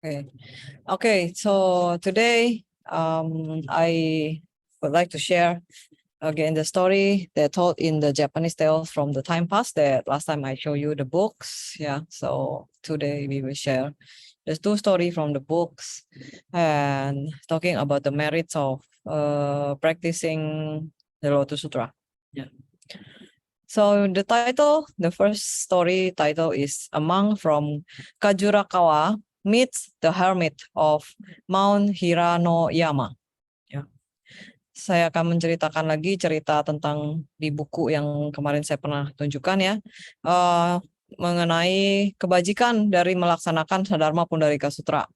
Okay. So today, I would like to share again the story that told in the Japanese tales from the time past. That last time I showed you the books. Yeah. So today we will share the two story from the books and talking about the merits of practicing the Lotus Sutra. Yeah. So the first story title is A Monk from Kajurakawa meets the hermit of Mount Hiranoyama. Ya. Saya akan menceritakan lagi cerita tentang di buku yang kemarin saya pernah tunjukkan ya, mengenai kebajikan dari melaksanakan Sadharma Pundarika Sutra.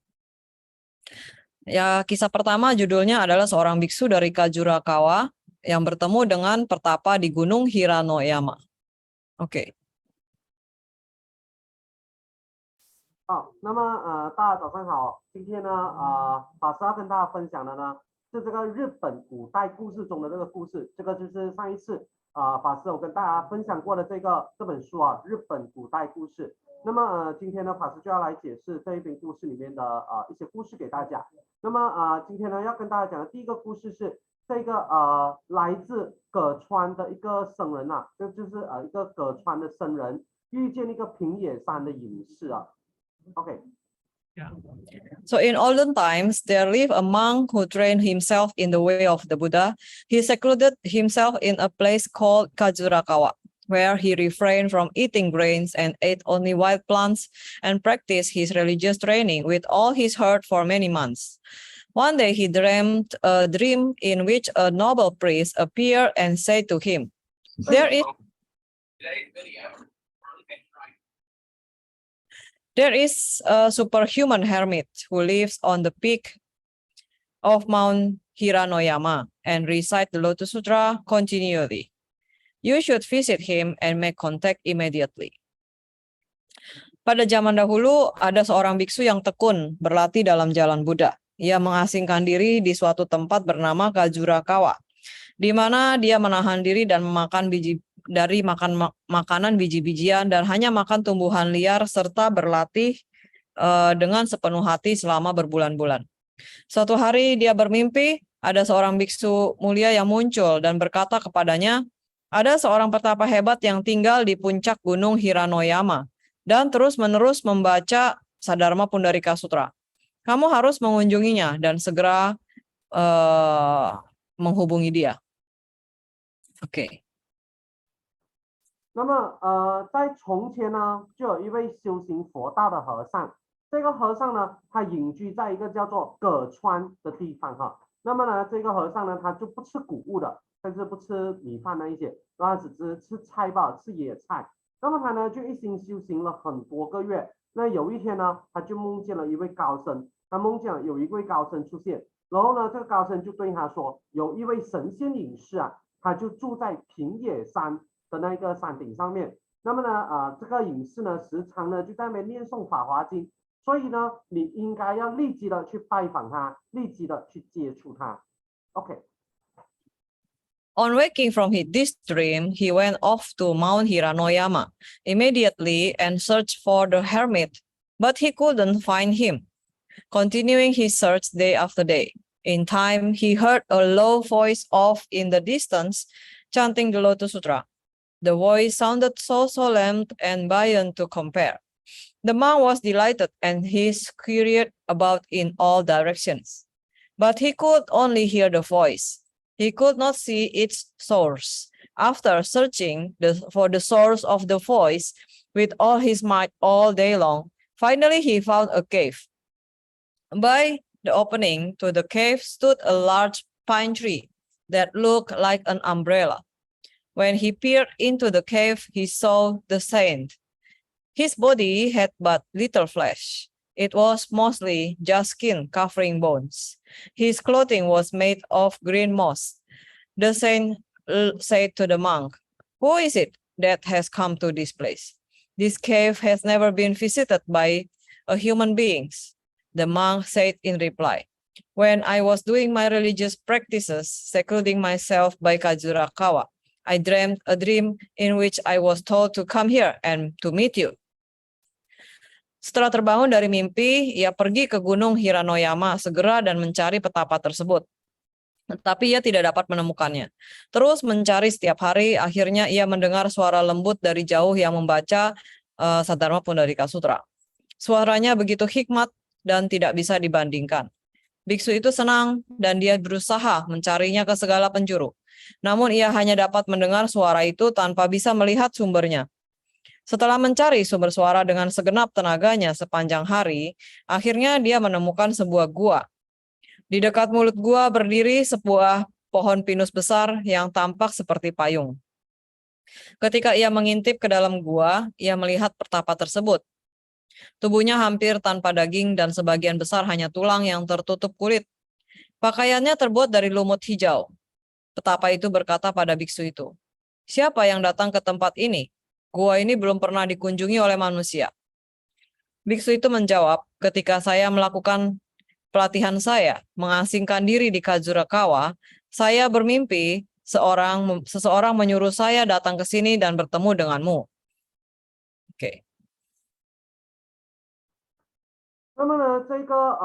Ya, kisah pertama judulnya adalah seorang biksu dari Kajurakawa yang bertemu dengan pertapa di Gunung Hiranoyama. Oke. 好，那么大家早上好。今天呢，法师要跟大家分享的呢是这个日本古代故事中的这个故事。这个就是上一次法师有跟大家分享过的这本书啊，日本古代故事。那么今天呢，法师就要来解释这一本故事里面的一些故事给大家。那么今天呢，要跟大家讲的第一个故事是这个来自葛川的一个僧人啊，就是一个葛川的僧人遇见一个平野山的隐士啊。Okay. Yeah. So in olden times, there lived a monk who trained himself in the way of the Buddha. He secluded himself in a place called Kajurakawa, where he refrained from eating grains and ate only wild plants and practiced his religious training with all his heart for many months. One day he dreamed a dream in which a noble priest appeared and said to him, There is a superhuman hermit who lives on the peak of Mount Hiranoyama and recites the Lotus Sutra continually. You should visit him and make contact immediately. Pada zaman dahulu, ada seorang biksu yang tekun berlatih dalam jalan Buddha. Ia mengasingkan diri di suatu tempat bernama Kajurakawa, di mana dia menahan diri dan memakan makanan biji-bijian dan hanya makan tumbuhan liar serta berlatih dengan sepenuh hati selama berbulan-bulan. Suatu hari dia bermimpi ada seorang biksu mulia yang muncul dan berkata kepadanya, ada seorang petapa hebat yang tinggal di puncak gunung Hiranoyama dan terus-menerus membaca Sadharma Pundarika Sutra. Kamu harus mengunjunginya dan segera menghubungi dia. Oke. 那么在从前呢，就有一位修行佛道的和尚。这个和尚呢，他隐居在一个叫做葛川的地方哈。那么呢，这个和尚呢，他就不吃谷物的，甚至不吃米饭那一些，他只吃菜吧，吃野菜。那么他呢，就一心修行了很多个月。那有一天呢，他就梦见了一位高僧，他梦见了有一位高僧出现，然后呢，这个高僧就对他说，有一位神仙隐士啊，他就住在平野山的那个山顶上面。那么呢，这个隐士呢，时常呢就在那边念诵《法华经》，所以呢，你应该要立即的去拜访他，立即的去接触他。OK。 On waking from this dream, he went off to Mount Hiranoyama immediately and searched for the hermit, but he couldn't find him. Continuing his search day after day, in time he heard a low voice off in the distance chanting the Lotus Sutra. The voice sounded so solemn and buoyant to compare. The monk was delighted and he scurried about in all directions, but he could only hear the voice. He could not see its source. After searching for the source of the voice with all his might all day long, finally he found a cave. By the opening to the cave stood a large pine tree that looked like an umbrella. When he peered into the cave, he saw the saint. His body had but little flesh. It was mostly just skin covering bones. His clothing was made of green moss. The saint said to the monk, "Who is it that has come to this place? This cave has never been visited by a human being." The monk said in reply, "When I was doing my religious practices, secluding myself by Kajurakawa, I dreamed a dream in which I was told to come here and to meet you." Setelah terbangun dari mimpi, ia pergi ke gunung Hiranoyama segera dan mencari petapa tersebut. Tetapi ia tidak dapat menemukannya. Terus mencari setiap hari, akhirnya ia mendengar suara lembut dari jauh yang membaca Saddharma Pundarika Sutra. Suaranya begitu hikmat dan tidak bisa dibandingkan. Biksu itu senang dan dia berusaha mencarinya ke segala penjuru. Namun ia hanya dapat mendengar suara itu tanpa bisa melihat sumbernya. Setelah mencari sumber suara dengan segenap tenaganya sepanjang hari, akhirnya dia menemukan sebuah gua. Di dekat mulut gua berdiri sebuah pohon pinus besar yang tampak seperti payung. Ketika ia mengintip ke dalam gua, ia melihat petapa tersebut. Tubuhnya hampir tanpa daging dan sebagian besar hanya tulang yang tertutup kulit. Pakaiannya terbuat dari lumut hijau. Petapa itu berkata pada biksu itu, "Siapa yang datang ke tempat ini? Gua ini belum pernah dikunjungi oleh manusia." Biksu itu menjawab, "Ketika saya melakukan pelatihan saya mengasingkan diri di Kajurakawa, saya bermimpi seseorang menyuruh saya datang ke sini dan bertemu denganmu." Oke. 那么呢，这个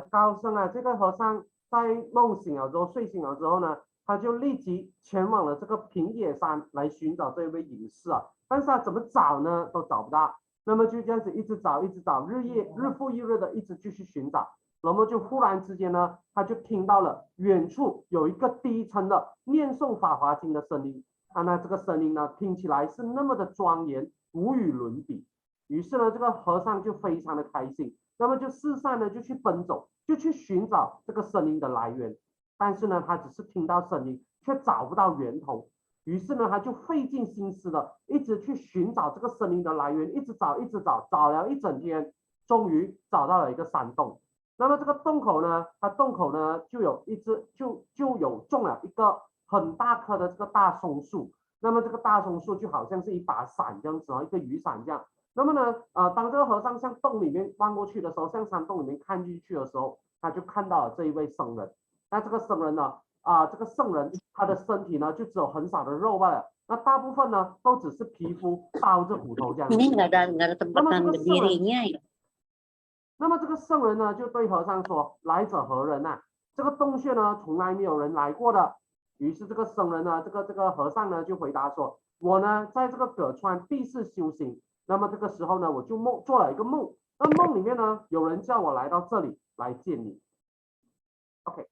高僧啊，这个和尚在梦醒了之后，睡醒了之后呢，他就立即前往了这个平野山来寻找这位隐士啊。但是他怎么找呢，都找不到。那么就这样子一直找，一直找，日复一日的一直继续寻找。那么就忽然之间呢，他就听到了远处有一个低沉的念诵《法华经》的声音。那这个声音呢，听起来是那么的庄严，无与伦比。于是呢，这个和尚就非常的开心。那么就四散呢，就去奔走，就去寻找这个声音的来源。但是呢，他只是听到声音，却找不到源头。于是呢，他就费尽心思的一直去寻找这个声音的来源，一直找，一直找，找了一整天，终于找到了一个山洞。那么这个洞口呢，它洞口呢就有种了一个很大棵的这个大松树。那么这个大松树就好像是一把伞这样子，一个雨伞这样。那么呢，当这个和尚向洞里面望过去的时候，向山洞里面看进去的时候，他就看到了这一位僧人。那这个僧人呢，这个圣人他的身体呢就只有很少的肉罢了，那大部分呢都只是皮肤包着骨头这样子。 Ini nggak ada tempat berdirinya ya. 那么这个圣人呢就对和尚说：“来者何人啊？这个洞穴呢从来没有人来过的。”于是这个僧人呢，这个和尚呢就回答说：“我呢在这个葛川避世修行。那么这个时候呢，我就做了一个梦，那梦里面呢，有人叫我来到这里来见你。” Okay.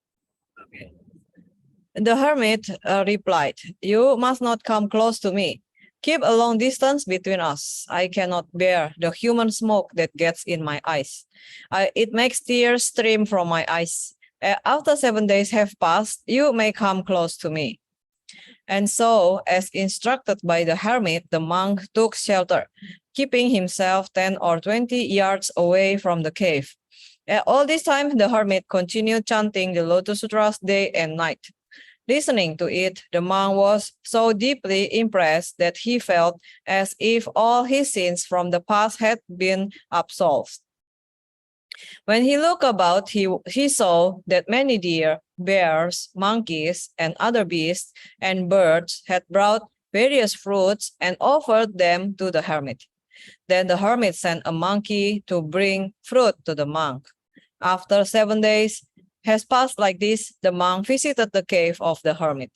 The hermit replied, "You must not come close to me. Keep a long distance between us. I cannot bear the human smoke that gets in my eyes. It makes tears stream from my eyes. After 7 days have passed, you may come close to me." And so, as instructed by the hermit, the monk took shelter, keeping himself 10 or 20 yards away from the cave. All this time, the hermit continued chanting the Lotus Sutras day and night. Listening to it, the monk was so deeply impressed that he felt as if all his sins from the past had been absolved. When he looked about, he saw that many deer, bears, monkeys, and other beasts and birds had brought various fruits and offered them to the hermit. Then the hermit sent a monkey to bring fruit to the monk. After 7 days has passed like this, the monk visited the cave of the hermit.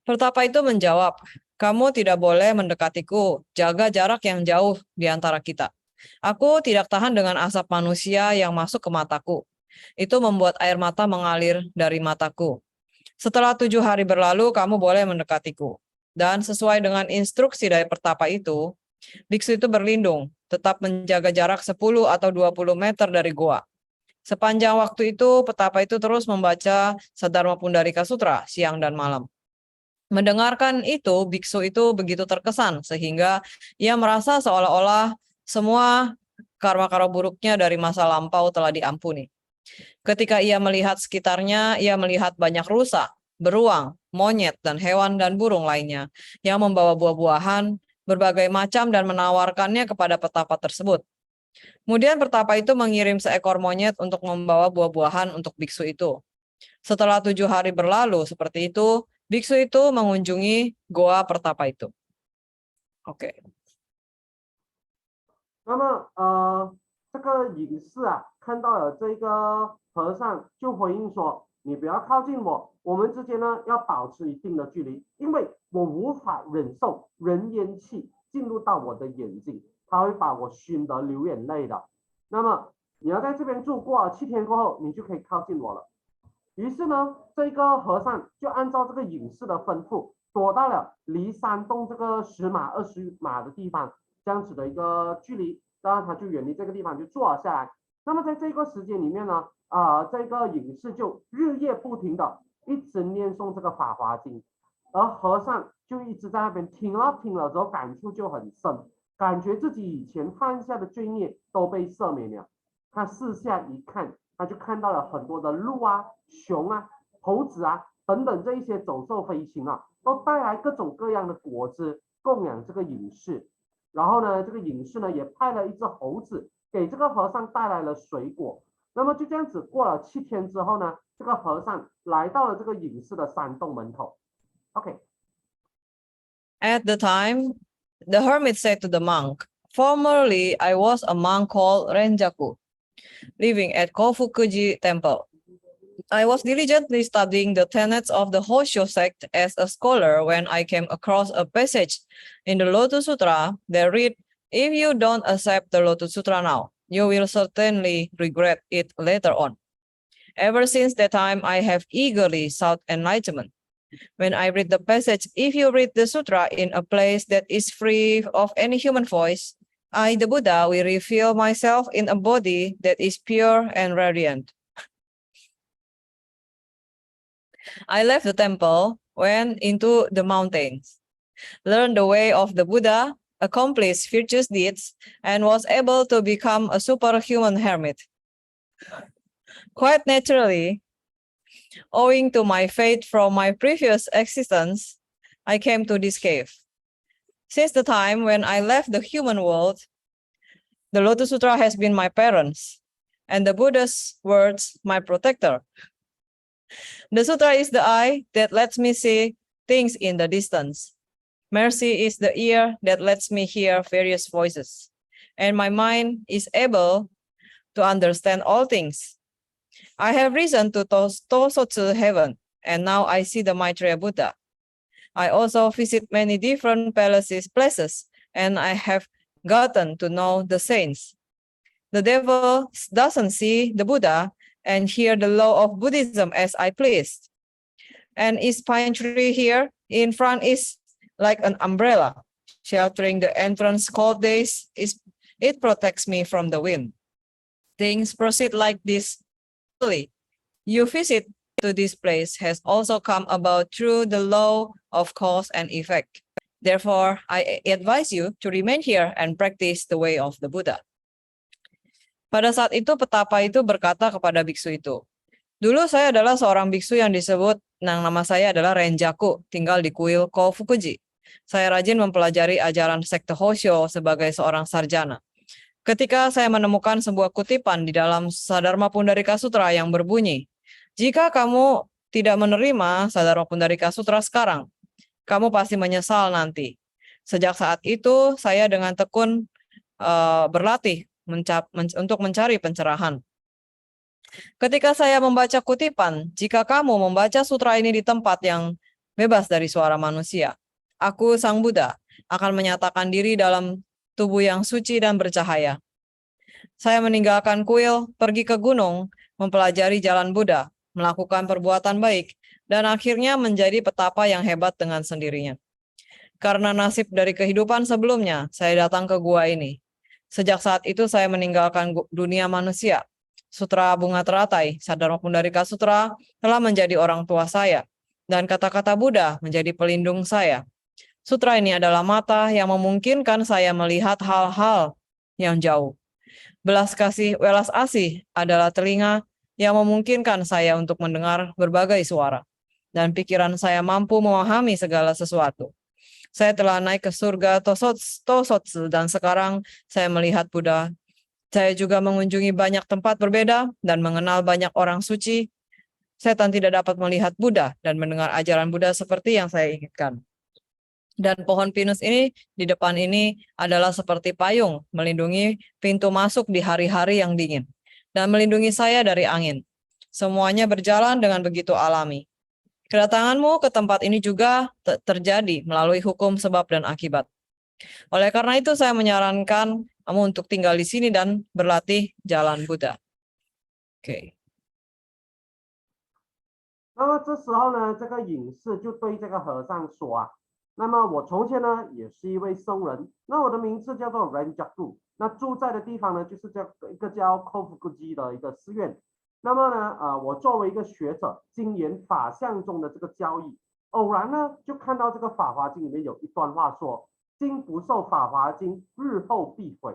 Pertapa itu menjawab, "Kamu tidak boleh mendekatiku, jaga jarak yang jauh di antara kita. Aku tidak tahan dengan asap manusia yang masuk ke mataku. Itu membuat air mata mengalir dari mataku. Setelah 7 hari berlalu, kamu boleh mendekatiku." Dan sesuai dengan instruksi dari pertapa itu, biksu itu berlindung, tetap menjaga jarak 10 atau 20 meter dari goa. Sepanjang waktu itu, petapa itu terus membaca Saddharma Pundarika Sutra siang dan malam. Mendengarkan itu, biksu itu begitu terkesan sehingga ia merasa seolah-olah semua karma-karma buruknya dari masa lampau telah diampuni. Ketika ia melihat sekitarnya, ia melihat banyak rusa, beruang, monyet, dan hewan dan burung lainnya yang membawa buah-buahan berbagai macam dan menawarkannya kepada petapa tersebut. Kemudian pertapa itu mengirim seekor monyet untuk membawa buah-buahan untuk biksu itu. Setelah 7 hari berlalu seperti itu, biksu itu mengunjungi goa pertapa itu. Oke. 那么这个隐士啊，看到了这个和尚，就回应说：“你不要靠近我，我们之间呢要保持一定的距离，因为我无法忍受人烟气进入到我的眼睛，它会把我熏得流眼泪的。那么你要在这边住过7天过后，你就可以靠近我了。”于是呢，这个和尚就按照这个隐士的吩咐，躲到了离山洞这个10码、20码的地方，这样子的一个距离，当然他就远离这个地方就坐了下来。那么在这个时间里面呢，这个隐士就日夜不停的一直念诵这个法华经，而和尚就一直在那边听了之后，感触就很深，感觉自己以前犯下的罪孽都被赦免了。他四下一看，他就看到了很多的鹿啊、熊啊、猴子啊等等这一些走兽飞禽啊，都带来各种各样的果子供养这个隐士。然后呢，这个隐士呢也派了一只猴子给这个和尚带来了水果。那么就这样子过了7天之后呢，这个和尚来到了这个隐士的山洞门口。OK， At the time, the hermit said to the monk, "Formerly, I was a monk called Renjaku, living at Kofukuji Temple. I was diligently studying the tenets of the Hosho sect as a scholar when I came across a passage in the Lotus Sutra that read, 'If you don't accept the Lotus Sutra now, you will certainly regret it later on.' Ever since that time, I have eagerly sought enlightenment. When I read the passage, if you read the sutra in a place that is free of any human voice, I, the Buddha, will reveal myself in a body that is pure and radiant." I left the temple, went into the mountains, learned the way of the Buddha, accomplished virtuous deeds, and was able to become a superhuman hermit. Quite naturally, owing to my fate from my previous existence, I came to this cave. Since the time when I left the human world, the Lotus Sutra has been my parents, and the Buddha's words my protector. The sutra is the eye that lets me see things in the distance. Mercy is the ear that lets me hear various voices, and my mind is able to understand all things. I have risen to Tosotsu heaven, and now I see the Maitreya Buddha. I also visit many different places, and I have gotten to know the saints. The devil doesn't see the Buddha and hear the law of Buddhism as I pleased. And its pine tree here in front is like an umbrella, sheltering the entrance cold days. It protects me from the wind. Things proceed like this. You visit to this place has also come about through the law of cause and effect. Therefore, I advise you to remain here and practice the way of the Buddha. Pada saat itu petapa itu berkata kepada biksu itu, "Dulu saya adalah seorang biksu yang disebut, nama saya adalah Renjaku, tinggal di kuil Kofukuji. Saya rajin mempelajari ajaran sekte Hosho sebagai seorang sarjana. Ketika saya menemukan sebuah kutipan di dalam Sadharma Pundarika Sutra yang berbunyi, 'Jika kamu tidak menerima Sadharma Pundarika Sutra sekarang, kamu pasti menyesal nanti.' Sejak saat itu, saya dengan tekun berlatih untuk mencari pencerahan. Ketika saya membaca kutipan, 'Jika kamu membaca sutra ini di tempat yang bebas dari suara manusia, aku, Sang Buddha, akan menyatakan diri dalam tubuh yang suci dan bercahaya. Saya meninggalkan kuil, pergi ke gunung, mempelajari jalan Buddha, melakukan perbuatan baik, dan akhirnya menjadi petapa yang hebat dengan sendirinya. Karena nasib dari kehidupan sebelumnya, saya datang ke gua ini. Sejak saat itu saya meninggalkan dunia manusia. Sutra Bunga Teratai, Sadharma Pundarika Sutra, telah menjadi orang tua saya, dan kata-kata Buddha menjadi pelindung saya. Sutra ini adalah mata yang memungkinkan saya melihat hal-hal yang jauh. Welas asih adalah telinga yang memungkinkan saya untuk mendengar berbagai suara. Dan pikiran saya mampu memahami segala sesuatu. Saya telah naik ke surga Tosotsu dan sekarang saya melihat Buddha. Saya juga mengunjungi banyak tempat berbeda dan mengenal banyak orang suci. Setan tidak dapat melihat Buddha dan mendengar ajaran Buddha seperti yang saya inginkan. Dan pohon pinus ini di depan ini adalah seperti payung, melindungi pintu masuk di hari-hari yang dingin, dan melindungi saya dari angin. Semuanya berjalan dengan begitu alami. Kedatanganmu ke tempat ini juga terjadi melalui hukum sebab dan akibat. Oleh karena itu saya menyarankan kamu untuk tinggal di sini dan berlatih jalan Buddha. Oke. 那么这时候呢，这个隐士就对这个和尚说啊，那么我从前呢也是一位僧人，那我的名字叫做 Ranjaku，那住在的地方呢就是这一个叫 Kofukuji 的一个寺院。那么呢，我作为一个学者，精研法相中的这个教义，偶然呢就看到这个《法华经》里面有一段话说：“经不受法华经，日后必毁。”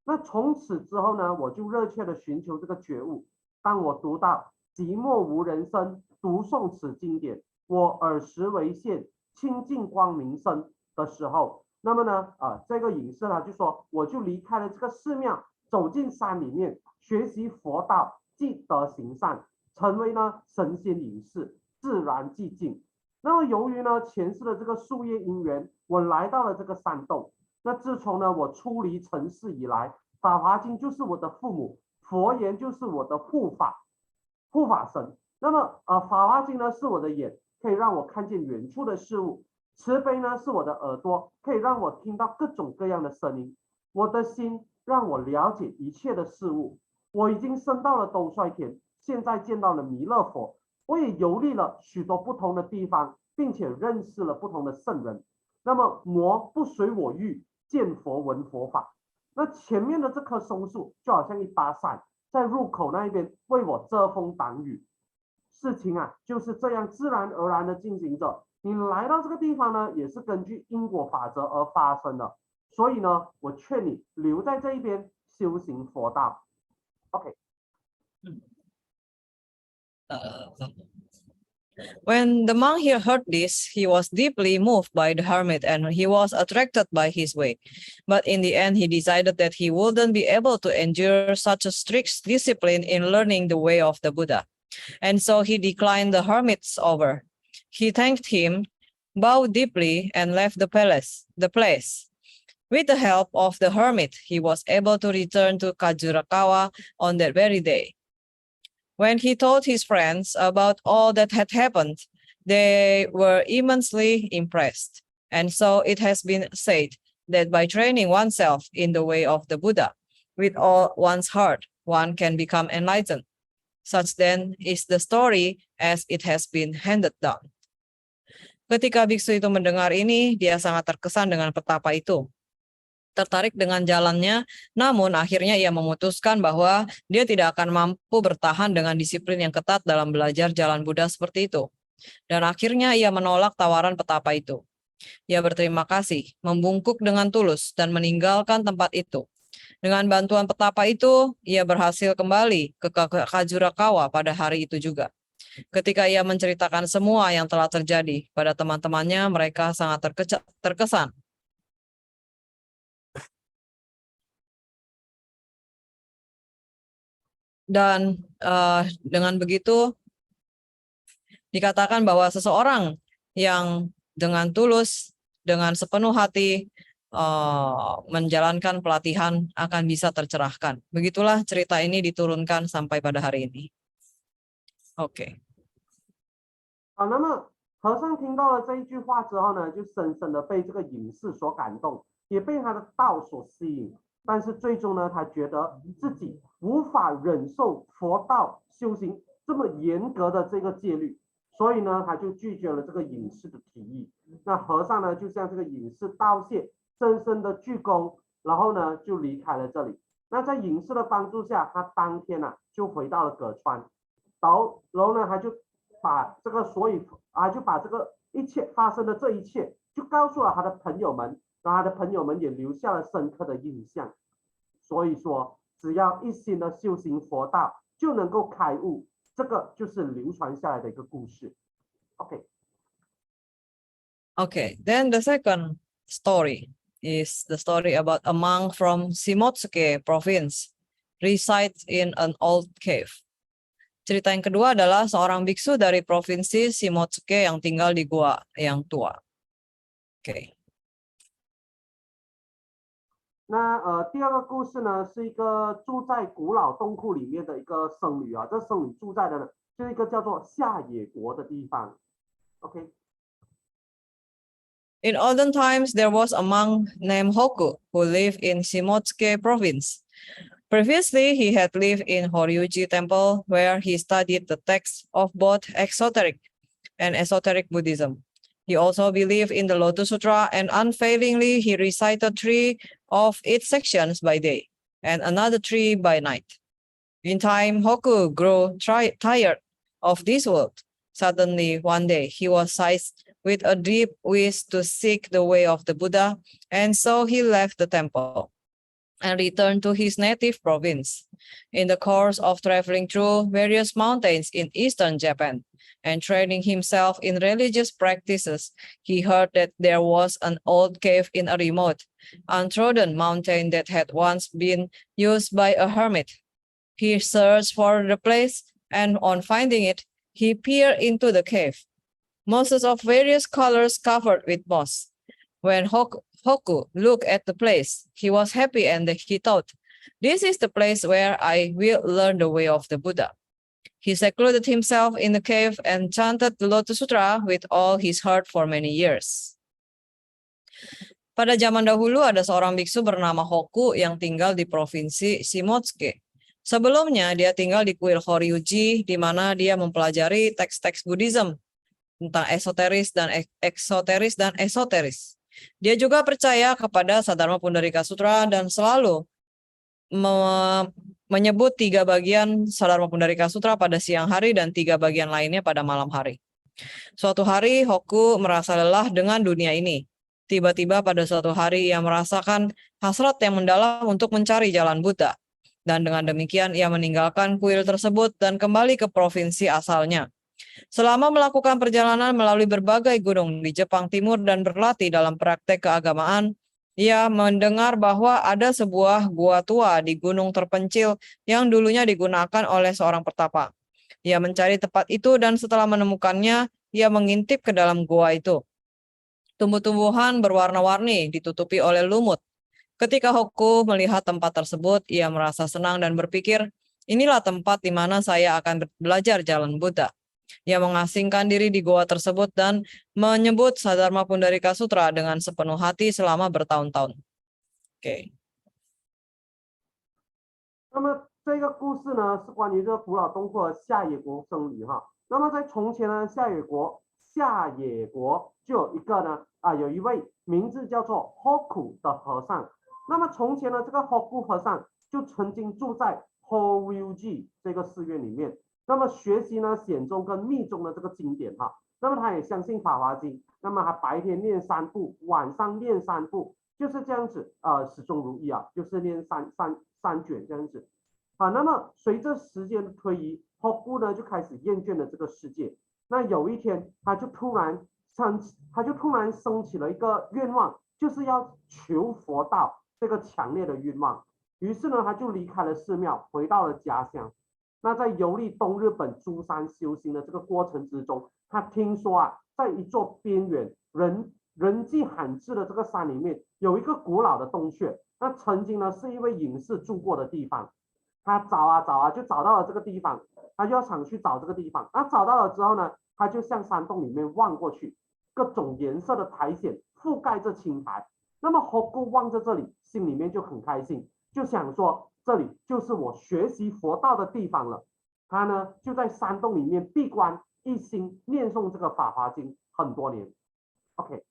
那从此之后呢，我就热切的寻求这个觉悟。当我读到“寂寞无人生”，读诵此经典，我耳识为现，清净光明身的时候，那么呢，这个隐士呢就说，我就离开了这个寺庙，走进山里面学习佛道，积德行善，成为呢神仙隐士，自然寂静。那么由于呢前世的这个树叶因缘，我来到了这个山洞。那自从呢我出离尘世以来，法华经就是我的父母，佛言就是我的护法神。那么法华经呢是我的眼，可以让我看见远处的事物；慈悲呢是我的耳朵，可以让我听到各种各样的声音；我的心让我了解一切的事物。我已经升到了兜率天，现在见到了弥勒佛，我也游历了许多不同的地方，并且认识了不同的圣人。那么魔不随我欲，见佛闻佛法。那前面的这棵松树就好像一把伞，在入口那一边为我遮风挡雨。事情啊就是这样自然而然的进行着。你来到这个地方呢，也是根据因果法则而发生的。所以呢，我劝你留在这一边修行佛道。OK。When the monk here heard this, he was deeply moved by the hermit and he was attracted by his way. But in the end, he decided that he wouldn't be able to endure such a strict discipline in learning the way of the Buddha. And so he declined the hermit's offer. He thanked him, bowed deeply, and left the place. With the help of the hermit, he was able to return to Kajurakawa on that very day. When he told his friends about all that had happened, they were immensely impressed. And so it has been said that by training oneself in the way of the Buddha, with all one's heart, one can become enlightened. Such then is the story as it has been handed down. Ketika biksu itu mendengar ini, dia sangat terkesan dengan petapa itu. Tertarik dengan jalannya, namun akhirnya ia memutuskan bahwa dia tidak akan mampu bertahan dengan disiplin yang ketat dalam belajar jalan Buddha seperti itu. Dan akhirnya ia menolak tawaran petapa itu. Ia berterima kasih, membungkuk dengan tulus, dan meninggalkan tempat itu. Dengan bantuan petapa itu, ia berhasil kembali ke Kajurakawa pada hari itu juga. Ketika ia menceritakan semua yang telah terjadi pada teman-temannya, mereka sangat terkesan. Dan dengan begitu dikatakan bahwa seseorang yang dengan tulus, dengan sepenuh hati menjalankan pelatihan akan bisa tercerahkan. Begitulah cerita ini diturunkan sampai pada hari ini. OK。好，那么和尚听到了这一句话之后呢，就深深的被这个隐士所感动，也被他的道所吸引。但是最终呢，他觉得自己无法忍受佛道修行这么严格的这个戒律，所以呢，他就拒绝了这个隐士的提议。那和尚呢，就向这个隐士道谢，深深的鞠躬，然后呢，就离开了这里。那在隐士的帮助下，他当天就回到了葛川，然后呢，他就把这个就把这个一切发生的这一切，就告诉了他的朋友们。然后他的朋友们也留下了深刻的印象。所以说，只要一心的修行佛道，就能够开悟。这个就是流传下来的一个故事。Okay, then the second story is the story about a monk from Shimotsuke province resides in an old cave. Cerita yang kedua adalah seorang biksu dari provinsi Shimotsuke yang tinggal di gua yang tua. Okay. 那第二个故事呢，是一个住在古老洞窟里面的一个僧侣啊，这僧侣住在的呢，就是一个叫做下野国的地方。OK， In olden times, there was a monk named Hoku who lived in Shimotsuke province. Previously, he had lived in Horyuji Temple, where he studied the texts of both exoteric and esoteric Buddhism. He also believed in the Lotus Sutra, and unfailingly he recited 3 of its sections by day and another 3 by night. In time, Hoku grew tired of this world. Suddenly, one day, he was seized with a deep wish to seek the way of the Buddha, and so he left the temple and returned to his native province. In the course of traveling through various mountains in eastern Japan and training himself in religious practices, he heard that there was an old cave in a remote, untrodden mountain that had once been used by a hermit. He searched for the place, and on finding it, he peered into the cave. Mosses of various colors covered with moss. When Hoku looked at the place, he was happy and he thought, "This is the place where I will learn the way of the Buddha." He secluded himself in the cave and chanted the Lotus Sutra with all his heart for many years. Pada zaman dahulu ada seorang biksu bernama Hoku yang tinggal di provinsi Shimotsuke. Sebelumnya dia tinggal di kuil Horyuji, di mana dia mempelajari teks-teks Buddhism tentang esoteris dan esoteris. Dia juga percaya kepada Sadharma Pundarika Sutra dan selalu menyebut 3 bagian Sadharma Pundarika Sutra pada siang hari dan 3 bagian lainnya pada malam hari. Suatu hari Hoku merasa lelah dengan dunia ini. Tiba-tiba pada suatu hari ia merasakan hasrat yang mendalam untuk mencari jalan Buddha. Dan dengan demikian ia meninggalkan kuil tersebut dan kembali ke provinsi asalnya. Selama melakukan perjalanan melalui berbagai gunung di Jepang Timur dan berlatih dalam praktek keagamaan, ia mendengar bahwa ada sebuah gua tua di gunung terpencil yang dulunya digunakan oleh seorang pertapa. Ia mencari tempat itu dan setelah menemukannya, ia mengintip ke dalam gua itu. Tumbuh-tumbuhan berwarna-warni ditutupi oleh lumut. Ketika Hoku melihat tempat tersebut, ia merasa senang dan berpikir, inilah tempat di mana saya akan belajar jalan Buddha. Ia mengasingkan diri di goa tersebut dan menyebut Sadharma Pundarika Sutra dengan sepenuh hati selama bertahun-tahun. Oke. 那么这个故事呢，是关于这个古老洞窟的下野国僧侣哈。那么在从前呢，下野国就有一个呢有一位名字叫做 Hoku 的和尚。那么从前呢，这个 Hoku 和尚就曾经住在 Horyuji 这个寺院里面，那么学习呢显宗跟密宗的这个经典哈。那么他也相信法华经，那么他白天念3部，晚上念3部，就是这样子始终如一啊，就是念三卷这样子啊。那么随着时间的推移，Hoku 呢就开始厌倦了这个世界。那有一天他就突然升起了一个愿望，就是要求佛道这个强烈的愿望。于是呢他就离开了寺庙，回到了家乡。那在游历东日本诸山修行的这个过程之中，他听说在一座边缘人迹罕至的这个山里面，有一个古老的洞穴。那曾经呢是一位隐士住过的地方。他找就找到了这个地方，他就要想去找这个地方。那找到了之后呢，他就向山洞里面望过去，各种颜色的苔藓覆盖着青苔。那么 Hoku 望着这里，心里面就很开心，就想说这里就是我学习佛道的地方了。他呢就在山洞里面闭关一心念诵这个法华经很多年。OK。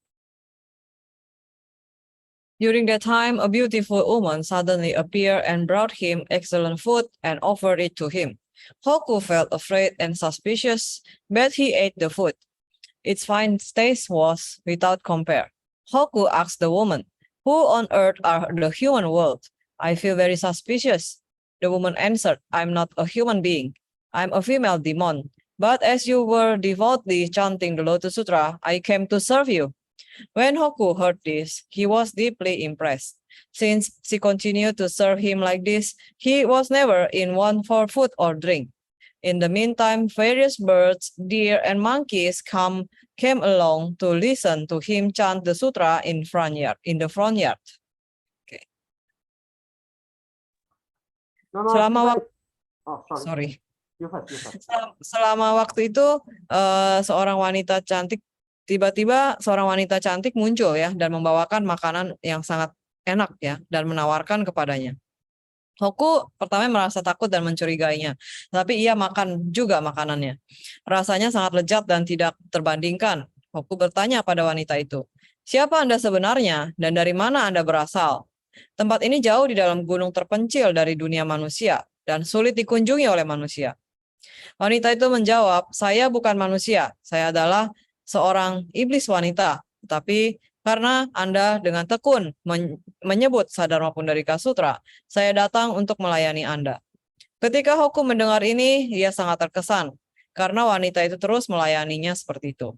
During that time, a beautiful woman suddenly appeared and brought him excellent food and offered it to him. Hoku felt afraid and suspicious, but he ate the food. Its fine taste was without compare. Hoku asked the woman, "Who on earth are the human world? I feel very suspicious." The woman answered, "I'm not a human being. I'm a female demon. But as you were devoutly chanting the Lotus Sutra, I came to serve you." When Hoku heard this, he was deeply impressed. Since she continued to serve him like this, he was never in want for food or drink. In the meantime, various birds, deer, and monkeys came along to listen to him chant the sutra in the front yard. Okay. 那么 Selama 就在 waktu, 哦，sorry， sorry. you first, you first. Selama waktu itu seorang wanita cantik tiba-tiba seorang wanita cantik muncul ya dan membawakan makanan yang sangat enak ya dan menawarkan kepadanya. Hoku pertama merasa takut dan mencurigainya, tapi ia makan juga makanannya. Rasanya sangat lezat dan tidak terbandingkan. Hoku bertanya pada wanita itu, "Siapa Anda sebenarnya dan dari mana Anda berasal?" Tempat ini jauh di dalam gunung terpencil dari dunia manusia dan sulit dikunjungi oleh manusia. Wanita itu menjawab, "Saya bukan manusia, saya adalah seorang iblis wanita. Tetapi karena Anda dengan tekun menyebut Sadharma Pundarika Sutra, saya datang untuk melayani Anda." Ketika Hoku mendengar ini, ia sangat terkesan karena wanita itu terus melayaninya seperti itu.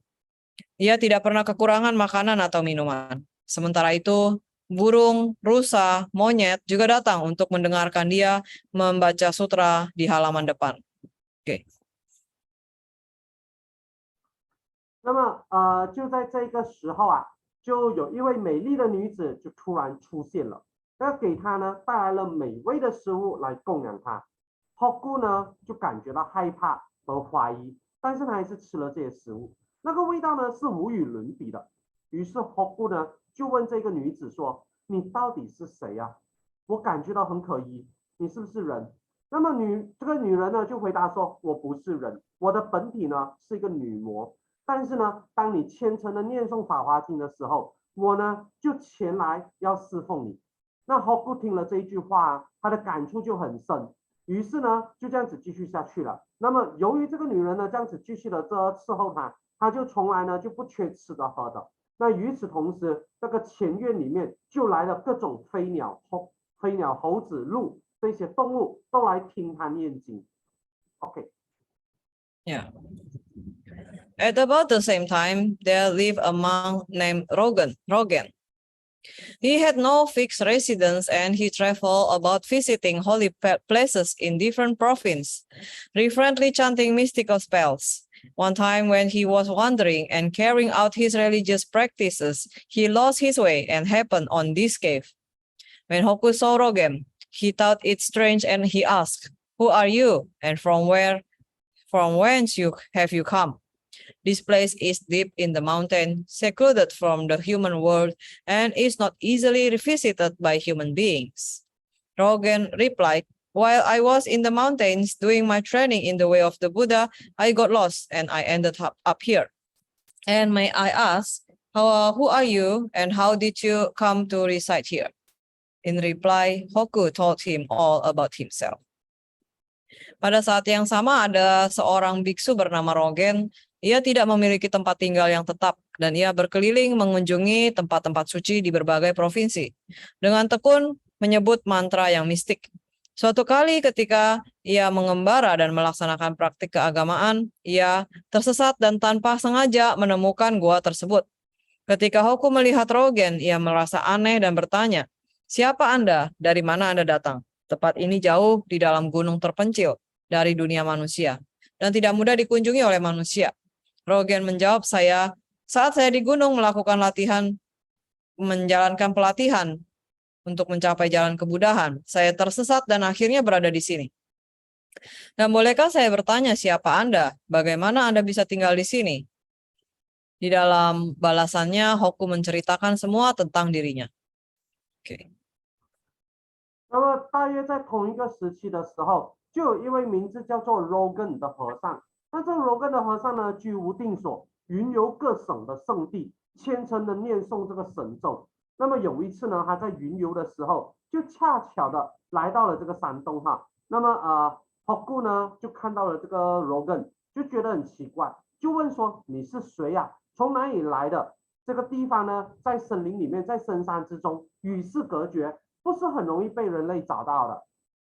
Ia tidak pernah kekurangan makanan atau minuman. Sementara itu, burung, rusa, monyet juga datang untuk mendengarkan dia membaca sutra di halaman depan. Oke. 那么就在这个时候啊，就有一位美丽的女子就突然出现了，那给她呢带来了美味的食物来供养她。Hoku 呢就感觉到害怕和怀疑，但是他还是吃了这些食物，那个味道呢是无与伦比的。于是 Hoku 呢就问这个女子说：“你到底是谁呀？我感觉到很可疑，你是不是人？”那么这个女人呢就回答说：“我不是人，我的本体呢是一个女魔。但是呢，当你虔诚的念诵《法华经》的时候，我呢就前来要侍奉你。”那 Hoku 听了这一句话，他的感触就很深，于是呢就这样子继续下去了。那么由于这个女人呢这样子继续的伺候他，他就从来呢就不缺吃的喝的。那与此同时，这个前院里面就来了各种飞鸟、猴子、鹿这些动物都来听他念经。OK。 Yeah. At about the same time, there lived a monk named Rogan. He had no fixed residence and he traveled about visiting holy places in different provinces, reverently chanting mystical spells. One time when he was wandering and carrying out his religious practices, he lost his way and happened on this cave. When Hoku saw Rogan, he thought it strange and he asked, "Who are you and from whence have you come?" This place is deep in the mountain, secluded from the human world, and is not easily revisited by human beings. Rogan replied, "While I was in the mountains doing my training in the way of the Buddha, I got lost and I ended up here. And may I ask, who are you and how did you come to reside here?" In reply, Hoku told him all about himself. Pada saat yang sama ada seorang biksu bernama Rogan. Ia tidak memiliki tempat tinggal yang tetap dan ia berkeliling mengunjungi tempat-tempat suci di berbagai provinsi. Dengan tekun menyebut mantra yang mistik. Suatu kali ketika ia mengembara dan melaksanakan praktik keagamaan, ia tersesat dan tanpa sengaja menemukan gua tersebut. Ketika Hoku melihat Rogan, ia merasa aneh dan bertanya, "Siapa Anda? Dari mana Anda datang? Tempat ini jauh di dalam gunung terpencil dari dunia manusia dan tidak mudah dikunjungi oleh manusia." Rogan menjawab, saat saya di gunung menjalankan pelatihan untuk mencapai jalan kebudahan, saya tersesat dan akhirnya berada di sini. Dan bolehkah saya bertanya siapa Anda? Bagaimana Anda bisa tinggal di sini? Di dalam balasannya, Hoku menceritakan semua tentang dirinya. Oke. 那么大约在同一个时期的时候，就有一位名字叫做 Rogan 的和尚。那这个 Rogan 的和尚呢，居无定所，云游各省的圣地，虔诚的念诵这个神咒。那么有一次呢，他在云游的时候，就恰巧的来到了这个山东哈。那么Hoku 呢就看到了这个 Rogan， 就觉得很奇怪，就问说：“你是谁呀？从哪里来的？这个地方呢，在森林里面，在深山之中，与世隔绝，不是很容易被人类找到的。”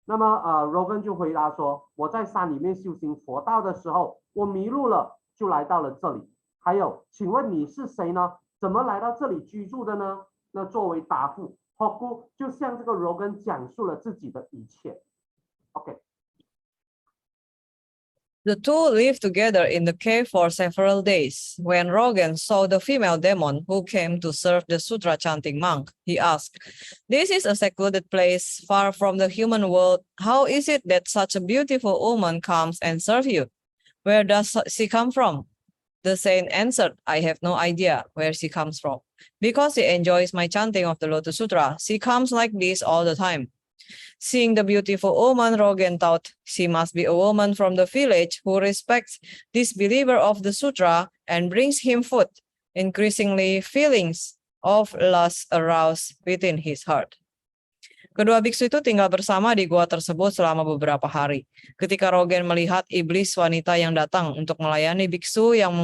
那么Rogan 就回答说：“我在山里面修行佛道的时候，我迷路了，就来到了这里。还有，请问你是谁呢？怎么来到这里居住的呢？”那作为答复 ，Hoku 就向这个 Rogan 讲述了自己的一切。OK。The two lived together in the cave for several days. When Rogan saw the female demon who came to serve the sutra chanting monk, he asked, "This is a secluded place far from the human world. How is it that such a beautiful woman comes and serves you? Where does she come from?" The saint answered, "I have no idea where she comes from. Because she enjoys my chanting of the Lotus Sutra, she comes like this all the time." Seeing the beautiful woman, Rogan thought she must be a woman from the village who respects this believer of the sutra and brings him food. Increasingly, feelings of lust aroused within his heart. Kedua biksu itu tinggal bersama di gua tersebut selama beberapa hari. Ketika Rogan melihat iblis wanita yang datang untuk melayani biksu yang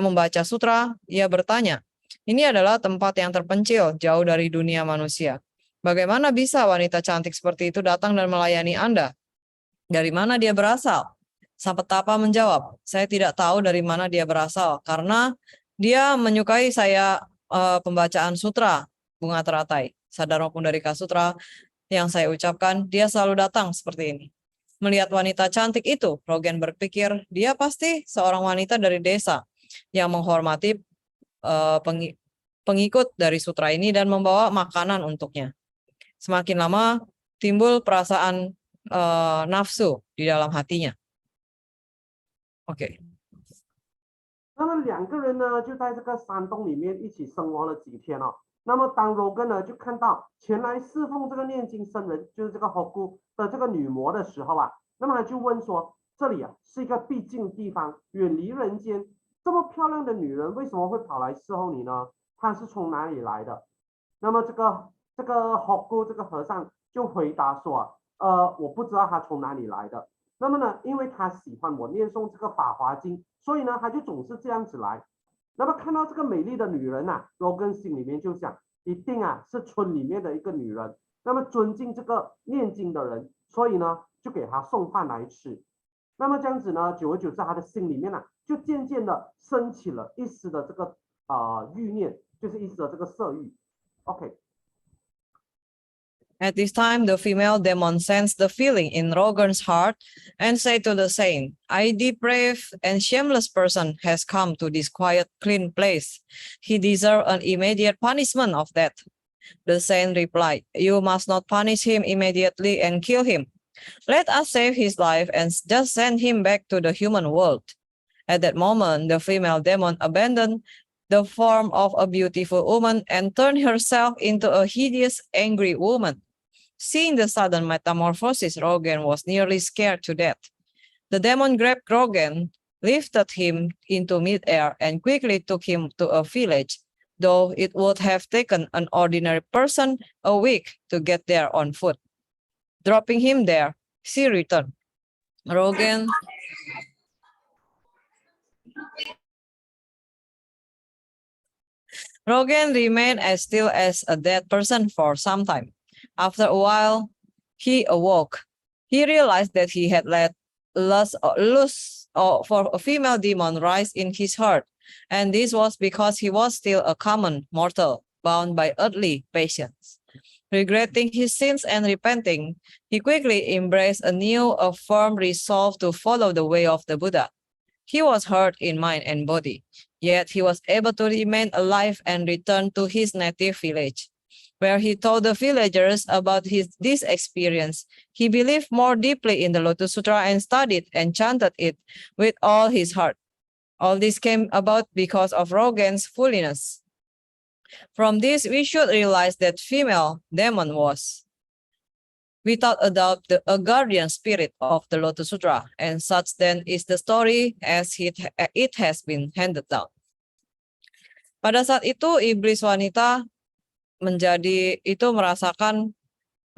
membaca sutra, ia bertanya, "Ini adalah tempat yang terpencil, jauh dari dunia manusia. Bagaimana bisa wanita cantik seperti itu datang dan melayani Anda? Dari mana dia berasal?" Sang petapa menjawab, "Saya tidak tahu dari mana dia berasal, karena dia menyukai saya pembacaan sutra, bunga teratai. Sadar maupun dari Kasutra yang saya ucapkan, dia selalu datang seperti ini." Melihat wanita cantik itu, Rogan berpikir dia pasti seorang wanita dari desa yang menghormati pengikut dari sutra ini dan membawa makanan untuknya. Semakin lama timbul perasaan nafsu di dalam hatinya. Oke. 那么两个人呢，就在这个山洞里面一起生活了几天哦。那么当 Rogan 呢就看到前来侍奉这个念经僧人，就是这个 Hoku 的这个女魔的时候啊，那么他就问说：“这里啊是一个僻静地方，远离人间，这么漂亮的女人为什么会跑来伺候你呢？她是从哪里来的？”那么这个 Hoku 这个和尚就回答说：“我不知道她从哪里来的。那么呢，因为她喜欢我念诵这个法华经，所以呢，她就总是这样子来。”那么看到这个美丽的女人啊 ，Rogan 心里面就想，一定啊是村里面的一个女人。那么尊敬这个念经的人，所以呢就给她送饭来吃。那么这样子呢，久而久之，他的心里面呢就渐渐的升起了一丝的这个欲念，就是一丝的这个色欲。OK。 At this time, the female demon sensed the feeling in Rogan's heart and said to the saint, "A depraved and shameless person has come to this quiet, clean place. He deserves an immediate punishment of death." The saint replied, "You must not punish him immediately and kill him. Let us save his life and just send him back to the human world." At that moment, the female demon abandoned the form of a beautiful woman and turned herself into a hideous, angry woman. Seeing the sudden metamorphosis, Rogan was nearly scared to death. The demon grabbed Rogan, lifted him into midair, and quickly took him to a village, though it would have taken an ordinary person a week to get there on foot. Dropping him there, she returned. Rogan remained as still as a dead person for some time. After a while, he awoke. He realized that he had let lust for a female demon rise in his heart, and this was because he was still a common mortal, bound by earthly passions. Regretting his sins and repenting, he quickly embraced a firm resolve to follow the way of the Buddha. He was hurt in mind and body, yet he was able to remain alive and return to his native village, where he told the villagers about this experience. He believed more deeply in the Lotus Sutra and studied and chanted it with all his heart. All this came about because of Rogan's holiness. From this, we should realize that female demon was, without a doubt, a guardian spirit of the Lotus Sutra, and such then is the story as it has been handed down. Pada saat itu, iblis wanita merasakan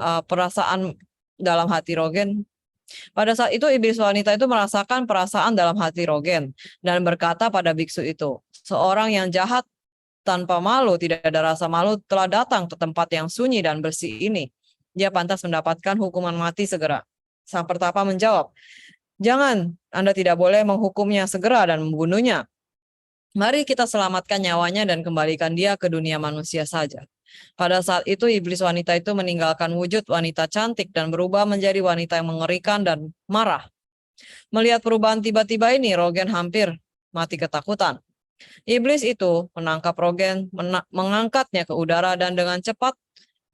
perasaan dalam hati Rogan. Pada saat itu iblis wanita itu merasakan perasaan dalam hati Rogan dan berkata pada biksu itu, "Seorang yang jahat tanpa malu, tidak ada rasa malu, telah datang ke tempat yang sunyi dan bersih ini. Dia pantas mendapatkan hukuman mati segera." Sang pertapa menjawab, "Jangan, Anda tidak boleh menghukumnya segera dan membunuhnya. Mari kita selamatkan nyawanya dan kembalikan dia ke dunia manusia saja." Pada saat itu, iblis wanita itu meninggalkan wujud wanita cantik dan berubah menjadi wanita yang mengerikan dan marah. Melihat perubahan tiba-tiba ini, Rogen hampir mati ketakutan. Iblis itu menangkap Rogen, mengangkatnya ke udara dan dengan cepat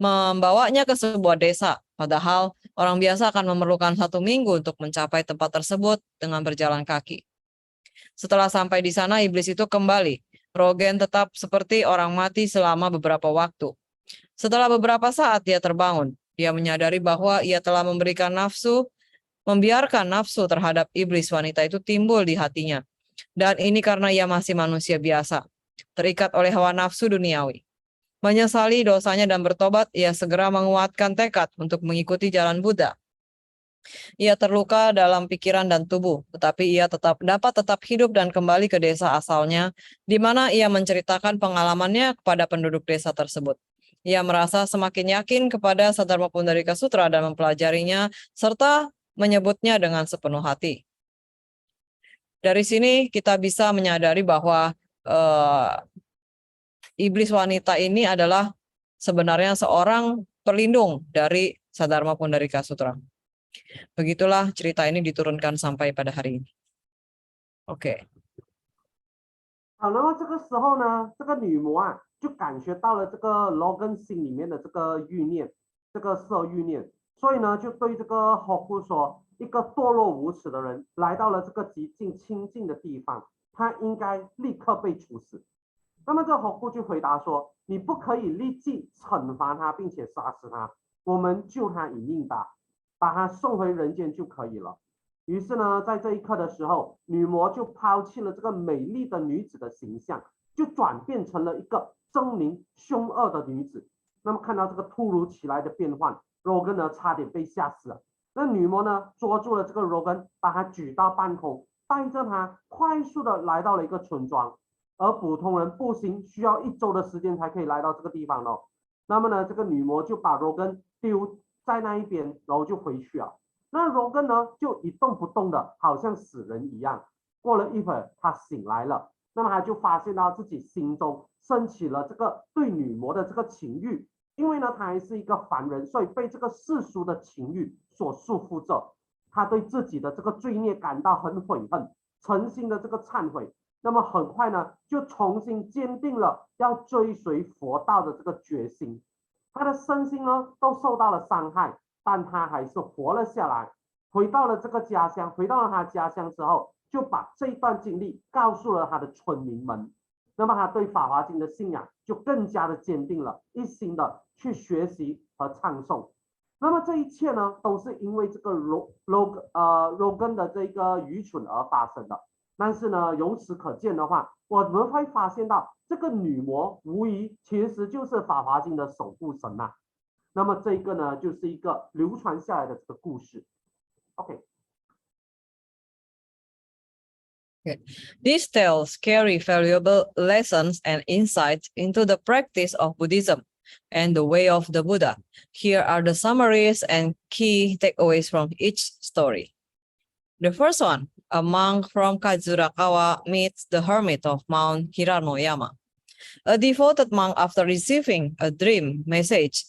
membawanya ke sebuah desa. Padahal orang biasa akan memerlukan 1 minggu untuk mencapai tempat tersebut dengan berjalan kaki. Setelah sampai di sana, iblis itu kembali. Rogen tetap seperti orang mati selama beberapa waktu. Setelah beberapa saat dia terbangun. Dia menyadari bahwa ia telah membiarkan nafsu terhadap iblis wanita itu timbul di hatinya. Dan ini karena ia masih manusia biasa, terikat oleh hawa nafsu duniawi. Menyesali dosanya dan bertobat, ia segera menguatkan tekad untuk mengikuti jalan Buddha. Ia terluka dalam pikiran dan tubuh, tetapi ia dapat tetap hidup dan kembali ke desa asalnya, di mana ia menceritakan pengalamannya kepada penduduk desa tersebut. Ia merasa semakin yakin kepada Saddharma Pundarika Sutra dan mempelajarinya, serta menyebutnya dengan sepenuh hati. Dari sini kita bisa menyadari bahwa iblis wanita ini adalah sebenarnya seorang pelindung dari Saddharma Pundarika Sutra. Begitulah cerita ini diturunkan sampai pada hari ini. Oke. 好，那么这个时候呢，这个女魔啊，就感觉到了这个罗根心里面的这个欲念，这个色欲念，所以呢，就对这个霍库说，一个堕落无耻的人来到了这个极尽清净的地方，他应该立刻被处死。那么这霍库就回答说，你不可以立即惩罚他，并且杀死他，我们救他一命吧，把他送回人间就可以了。于是呢，在这一刻的时候，女魔就抛弃了这个美丽的女子的形象，就转变成了一个狰狞凶恶的女子。那么看到这个突如其来的变换，罗根呢差点被吓死了。那女魔呢捉住了这个罗根，把他举到半空，带着他快速的来到了一个村庄。而普通人步行需要1周的时间才可以来到这个地方哦。那么呢，这个女魔就把罗根丢在那一边，然后就回去了。那罗根呢就一动不动的，好像死人一样。过了一会儿，他醒来了，那么他就发现到自己心中升起了这个对女魔的这个情欲，因为呢他还是一个凡人，所以被这个世俗的情欲所束缚着。他对自己的这个罪孽感到很悔恨，诚心的这个忏悔。那么很快呢，就重新坚定了要追随佛道的这个决心。他的身心呢都受到了伤害，但他还是活了下来，回到了这个家乡。回到了他家乡之后，就把这一段经历告诉了他的村民们。那么他对法华经的信仰就更加的坚定了，一心的去学习和唱诵。那么这一切呢，都是因为这个罗根的这个愚蠢而发生的。但是呢，由此可见的话，我们会发现到这个女魔无疑其实就是《法华经》的守护神呐。那么这个呢，就是一个流传下来的这个故事。OK。 These tales carry valuable lessons and insights into the practice of Buddhism and the way of the Buddha. Here are the summaries and key takeaways from each story. The first one, a monk from Kazurakawa meets the hermit of Mount Hiranoyama. A devoted monk, after receiving a dream message,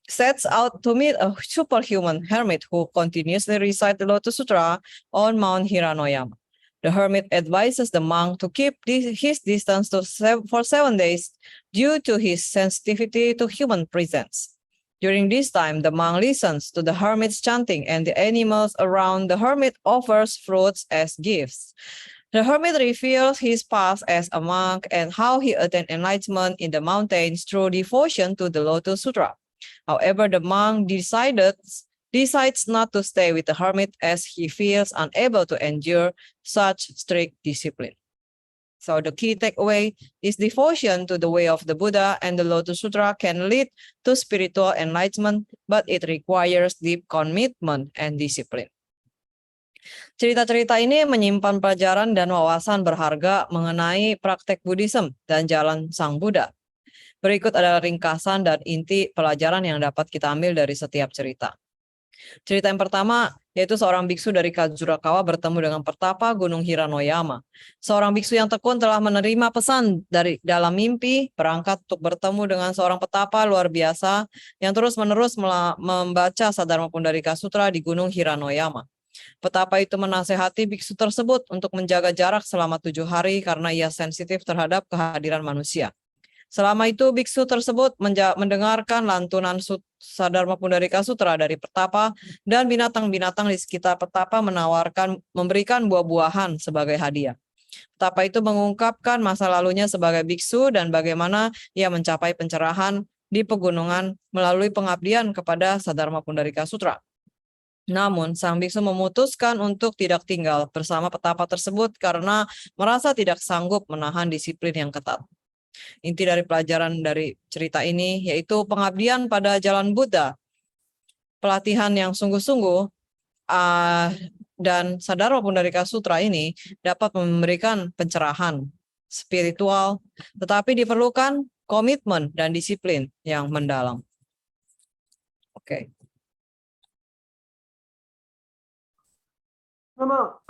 sets out to meet a superhuman hermit who continuously recites the Lotus Sutra on Mount Hiranoyama. The hermit advises the monk to keep his distance for 7 days due to his sensitivity to human presence. During this time, the monk listens to the hermit's chanting, and the animals around the hermit offers fruits as gifts. The hermit reveals his past as a monk and how he attained enlightenment in the mountains through devotion to the Lotus Sutra. However, the monk decides not to stay with the hermit as he feels unable to endure such strict discipline. So the key takeaway is devotion to the way of the Buddha and the Lotus Sutra can lead to spiritual enlightenment, but it requires deep commitment and discipline. Cerita-cerita ini menyimpan pelajaran dan wawasan berharga mengenai praktek Buddhism dan jalan Sang Buddha. Berikut adalah ringkasan dan inti pelajaran yang dapat kita ambil dari setiap cerita. Cerita yang pertama yaitu seorang biksu dari Kazurakawa bertemu dengan pertapa Gunung Hiranoyama. Seorang biksu yang tekun telah menerima pesan dari dalam mimpi berangkat untuk bertemu dengan seorang petapa luar biasa yang terus-menerus membaca Saddharma Pundarika Sutra di Gunung Hiranoyama. Petapa itu menasehati biksu tersebut untuk menjaga jarak selama 7 hari karena ia sensitif terhadap kehadiran manusia. Selama itu biksu tersebut mendengarkan lantunan Sadharma Pundarika Sutra dari petapa, dan binatang-binatang di sekitar petapa memberikan buah-buahan sebagai hadiah. Petapa itu mengungkapkan masa lalunya sebagai biksu dan bagaimana ia mencapai pencerahan di pegunungan melalui pengabdian kepada Sadharma Pundarika Sutra. Namun, sang biksu memutuskan untuk tidak tinggal bersama petapa tersebut karena merasa tidak sanggup menahan disiplin yang ketat. Inti dari pelajaran dari cerita ini yaitu pengabdian pada jalan Buddha, pelatihan yang sungguh-sungguh, dan Sadharma Pundarika Sutra ini dapat memberikan pencerahan spiritual, tetapi diperlukan komitmen dan disiplin yang mendalam. Oke. 那么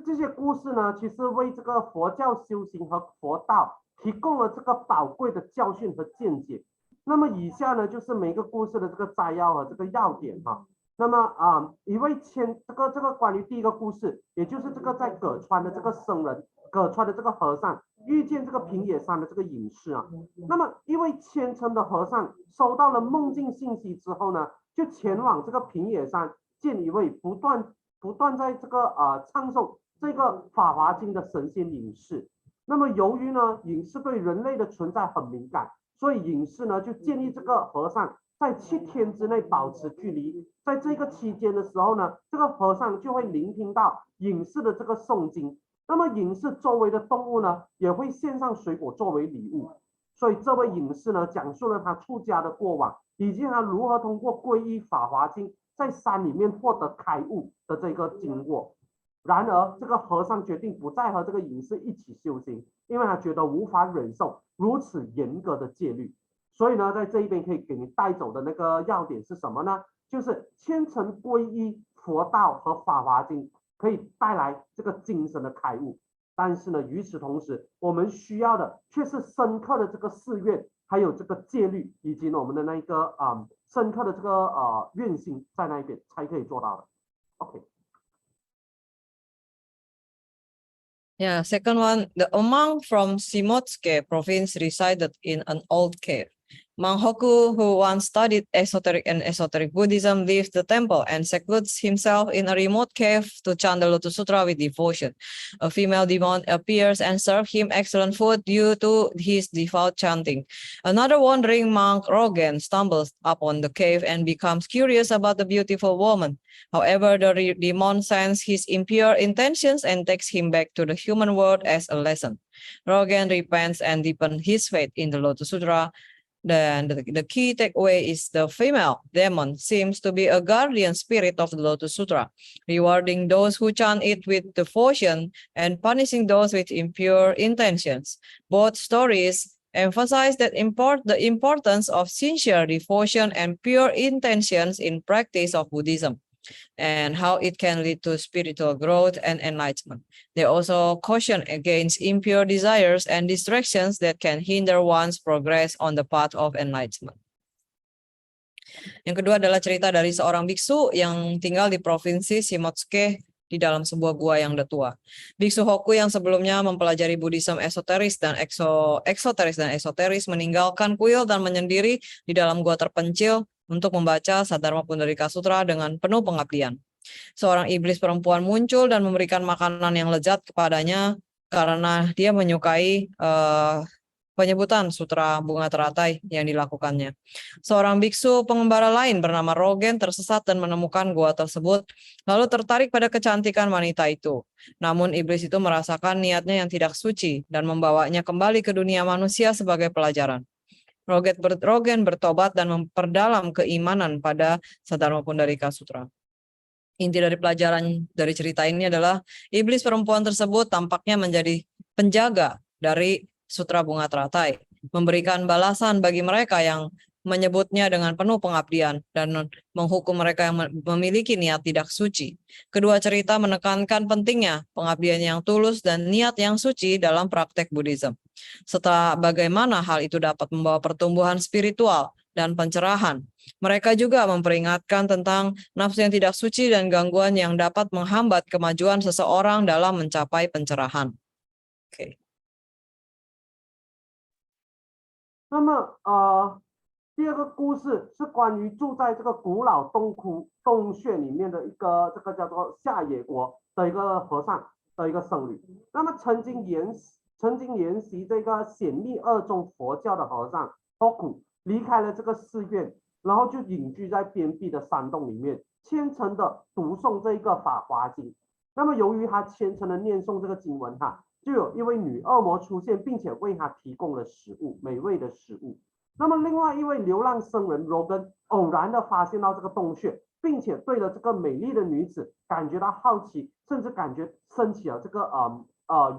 这些故事呢，其实为这个佛教修行和佛道提供了这个宝贵的教训和见解。那么以下呢，就是每个故事的这个摘要和这个要点哈。那么一位这个关于第一个故事，也就是这个在葛川的这个僧人，葛川的这个和尚遇见这个平野山的这个隐士啊。那么一位虔诚的和尚收到了梦境信息之后呢，就前往这个平野山见一位不断在这个唱诵这个《法华经》的神仙隐士。那么由于呢隐士对人类的存在很敏感，所以隐士呢就建议这个和尚在7天之内保持距离。在这个期间的时候呢，这个和尚就会聆听到隐士的这个诵经。那么隐士周围的动物呢也会献上水果作为礼物。所以这位隐士呢讲述了他出家的过往，以及他如何通过皈依《法华经》在山里面获得开悟的这个经过。然而这个和尚决定不再和这个隐士一起修行，因为他觉得无法忍受如此严格的戒律。所以呢在这一边可以给你带走的那个要点是什么呢？就是虔诚皈依佛道和法华经可以带来这个精神的开悟，但是呢与此同时我们需要的却是深刻的这个誓愿，还有这个戒律，以及我们的那个深刻的这个愿心在那一边才可以做到的。 OK。 Yeah, second one, the monk from Shimotsuke province resided in an old cave. Monk Hoku, who once studied esoteric Buddhism, leaves the temple and secludes himself in a remote cave to chant the Lotus Sutra with devotion. A female demon appears and serves him excellent food due to his devout chanting. Another wandering monk, Rogen, stumbles upon the cave and becomes curious about the beautiful woman. However, the demon senses his impure intentions and takes him back to the human world as a lesson. Rogen repents and deepens his faith in the Lotus Sutra. Then the key takeaway is the female demon seems to be a guardian spirit of the Lotus Sutra, rewarding those who chant it with devotion and punishing those with impure intentions. Both stories emphasize the importance of sincere devotion and pure intentions in practice of Buddhism, and how it can lead to spiritual growth and enlightenment. They also caution against impure desires and distractions that can hinder one's progress on the path of enlightenment. Yang kedua adalah cerita dari seorang biksu yang tinggal di provinsi Shimotsuke di dalam sebuah gua yang tua. Biksu Hoku yang sebelumnya mempelajari Buddhism esoteris dan esoteris meninggalkan kuil dan menyendiri di dalam gua terpencil untuk membaca Sadharma Pundarika Sutra dengan penuh pengabdian. Seorang iblis perempuan muncul dan memberikan makanan yang lezat kepadanya karena dia menyukai penyebutan sutra bunga teratai yang dilakukannya. Seorang biksu pengembara lain bernama Rogen tersesat dan menemukan gua tersebut, lalu tertarik pada kecantikan wanita itu. Namun iblis itu merasakan niatnya yang tidak suci dan membawanya kembali ke dunia manusia sebagai pelajaran. Rogen bertobat dan memperdalam keimanan pada Sadharma Pundarika Sutra. Inti dari pelajaran dari cerita ini adalah iblis perempuan tersebut tampaknya menjadi penjaga dari Sutra Bunga Teratai, memberikan balasan bagi mereka yang menyebutnya dengan penuh pengabdian dan menghukum mereka yang memiliki niat tidak suci. Kedua cerita menekankan pentingnya pengabdian yang tulus dan niat yang suci dalam praktek Buddhism, serta bagaimana hal itu dapat membawa pertumbuhan spiritual dan pencerahan. Mereka juga memperingatkan tentang nafsu yang tidak suci dan gangguan yang dapat menghambat kemajuan seseorang dalam mencapai pencerahan. Oke. 那么第二个故事是关于住在这个古老洞穴里面的一个这个叫做下野国的一个和尚的一个僧侣。那么曾经研习这个显密二宗佛教的和尚托苦离开了这个寺院，然后就隐居在边壁的山洞里面，虔诚的读诵这个法华经。那么由于他虔诚的念诵这个经文就有一位女恶魔出现，并且为他提供了食物，美味的食物。那么另外一位流浪僧人罗根偶然的发现到这个洞穴，并且对了这个美丽的女子感觉到好奇，甚至感觉升起了这个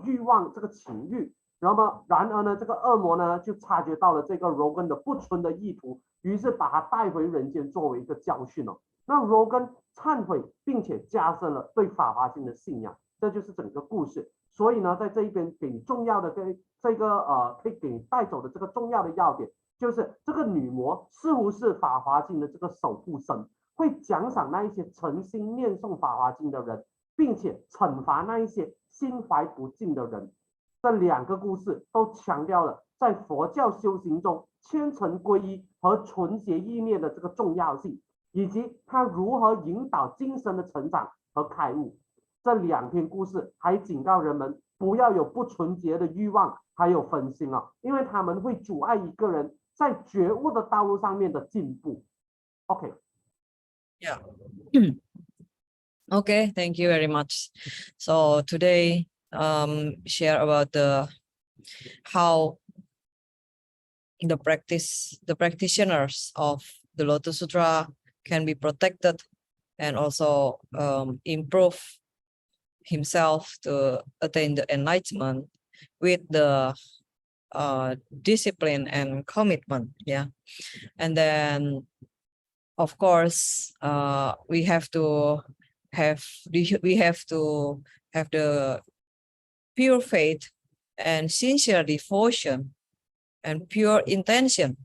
欲望，这个情欲。然而呢，这个恶魔呢就察觉到了这个罗根的不纯的意图，于是把他带回人间作为一个教训了。那罗根忏悔，并且加深了对法华经的信仰。这就是整个故事。所以呢，在这一边给重要的这个可以给带走的这个重要的要点，就是这个女魔似乎是法华经的这个守护神，会奖赏那一些诚心念诵法华经的人，并且惩罚那一些心怀不敬的人。这两个故事都强调了在佛教修行中虔诚皈依和纯洁意念的这个重要性，以及它如何引导精神的成长和开悟。这两篇故事还警告人们不要有不纯洁的欲望还有分心因为他们会阻碍一个人在觉悟的道路上面的进步。OK。Yeah. Okay, thank you very much. So today share about how the practitioners of the Lotus Sutra can be protected and also improve himself to attain the enlightenment with the discipline and commitment. Yeah, and then of course we have to have the pure faith and sincere devotion and pure intention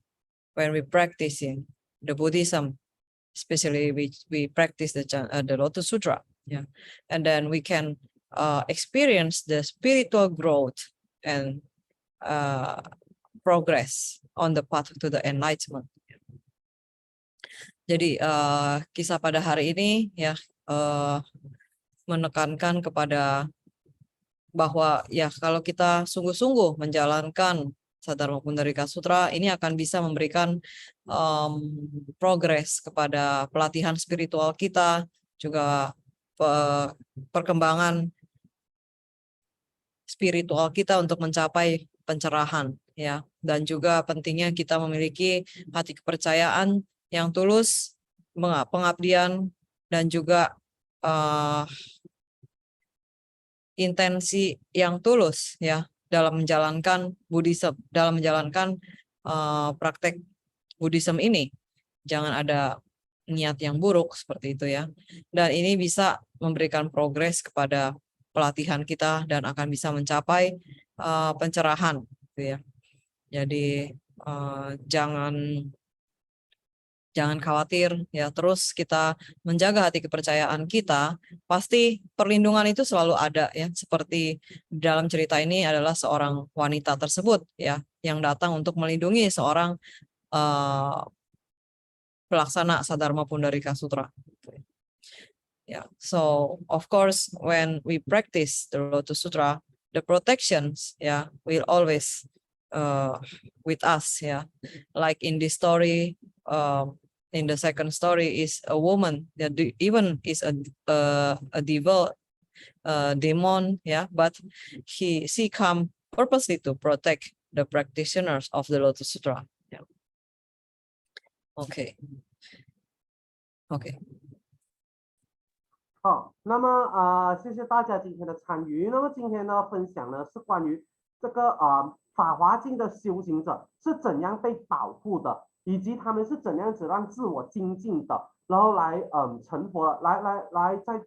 when we practicing the Buddhism, especially we practice the Lotus Sutra. Yeah, and then we can experience the spiritual growth and progress on the path to the enlightenment. Jadi kisah pada hari ini ya menekankan kepada bahwa ya kalau kita sungguh-sungguh menjalankan Saddharma Pundarika Sutra ini akan bisa memberikan progres kepada pelatihan spiritual kita, juga perkembangan spiritual kita untuk mencapai pencerahan ya, dan juga pentingnya kita memiliki hati kepercayaan yang tulus, pengabdian dan juga intensi yang tulus ya dalam menjalankan Buddhism, dalam menjalankan praktek Buddhism ini. Jangan ada niat yang buruk seperti itu ya. Dan ini bisa memberikan progres kepada pelatihan kita dan akan bisa mencapai pencerahan gitu ya. Jadi jangan khawatir ya, terus kita menjaga hati kepercayaan kita, pasti perlindungan itu selalu ada ya. Seperti dalam cerita ini adalah seorang wanita tersebut ya yang datang untuk melindungi seorang pelaksana Saddharma Pundarika Sutra. Yeah, so of course when we practice the Lotus Sutra, the protections will always with us like in this story. In the second story is a woman that even is a devil demon but she come purposely to protect the practitioners of the Lotus Sutra. Okay. 好，那么谢谢大家今天的参与。那么今天呢，分享呢是关于这个法华经的修行者是怎样被保护的，以及他们是怎样子让自我精进的，然后来成佛，来在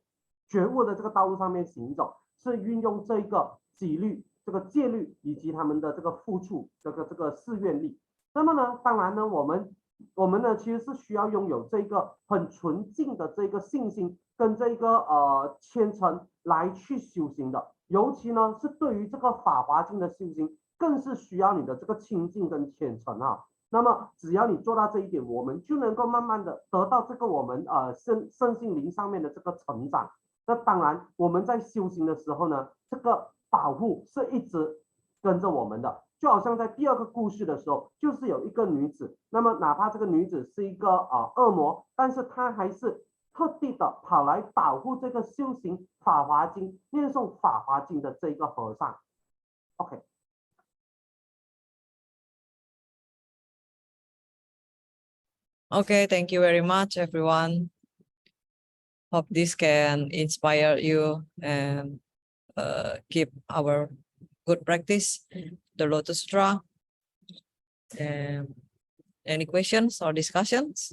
觉悟的这个道路上面行走，是运用这个纪律、这个戒律以及他们的这个付出，这个誓愿力。那么呢，当然呢，我们我们呢其实是需要拥有这个很纯净的这个信心跟这个虔诚来去修行的，尤其呢是对于这个法华经的修行，更是需要你的这个清净跟虔诚啊。那么只要你做到这一点，我们就能够慢慢的得到这个我们身心灵上面的这个成长。那当然我们在修行的时候呢，这个保护是一直跟着我们的。就好像在第二个故事的时候，就是有一个女子，那么哪怕这个女子是一个恶魔，但是她还是特地的跑来保护这个修行法华经、念诵法华经的这个和尚。OK。Okay, thank you very much, everyone. Hope this can inspire you and keep our good practice, the Lotus Sutra. And any questions or discussions?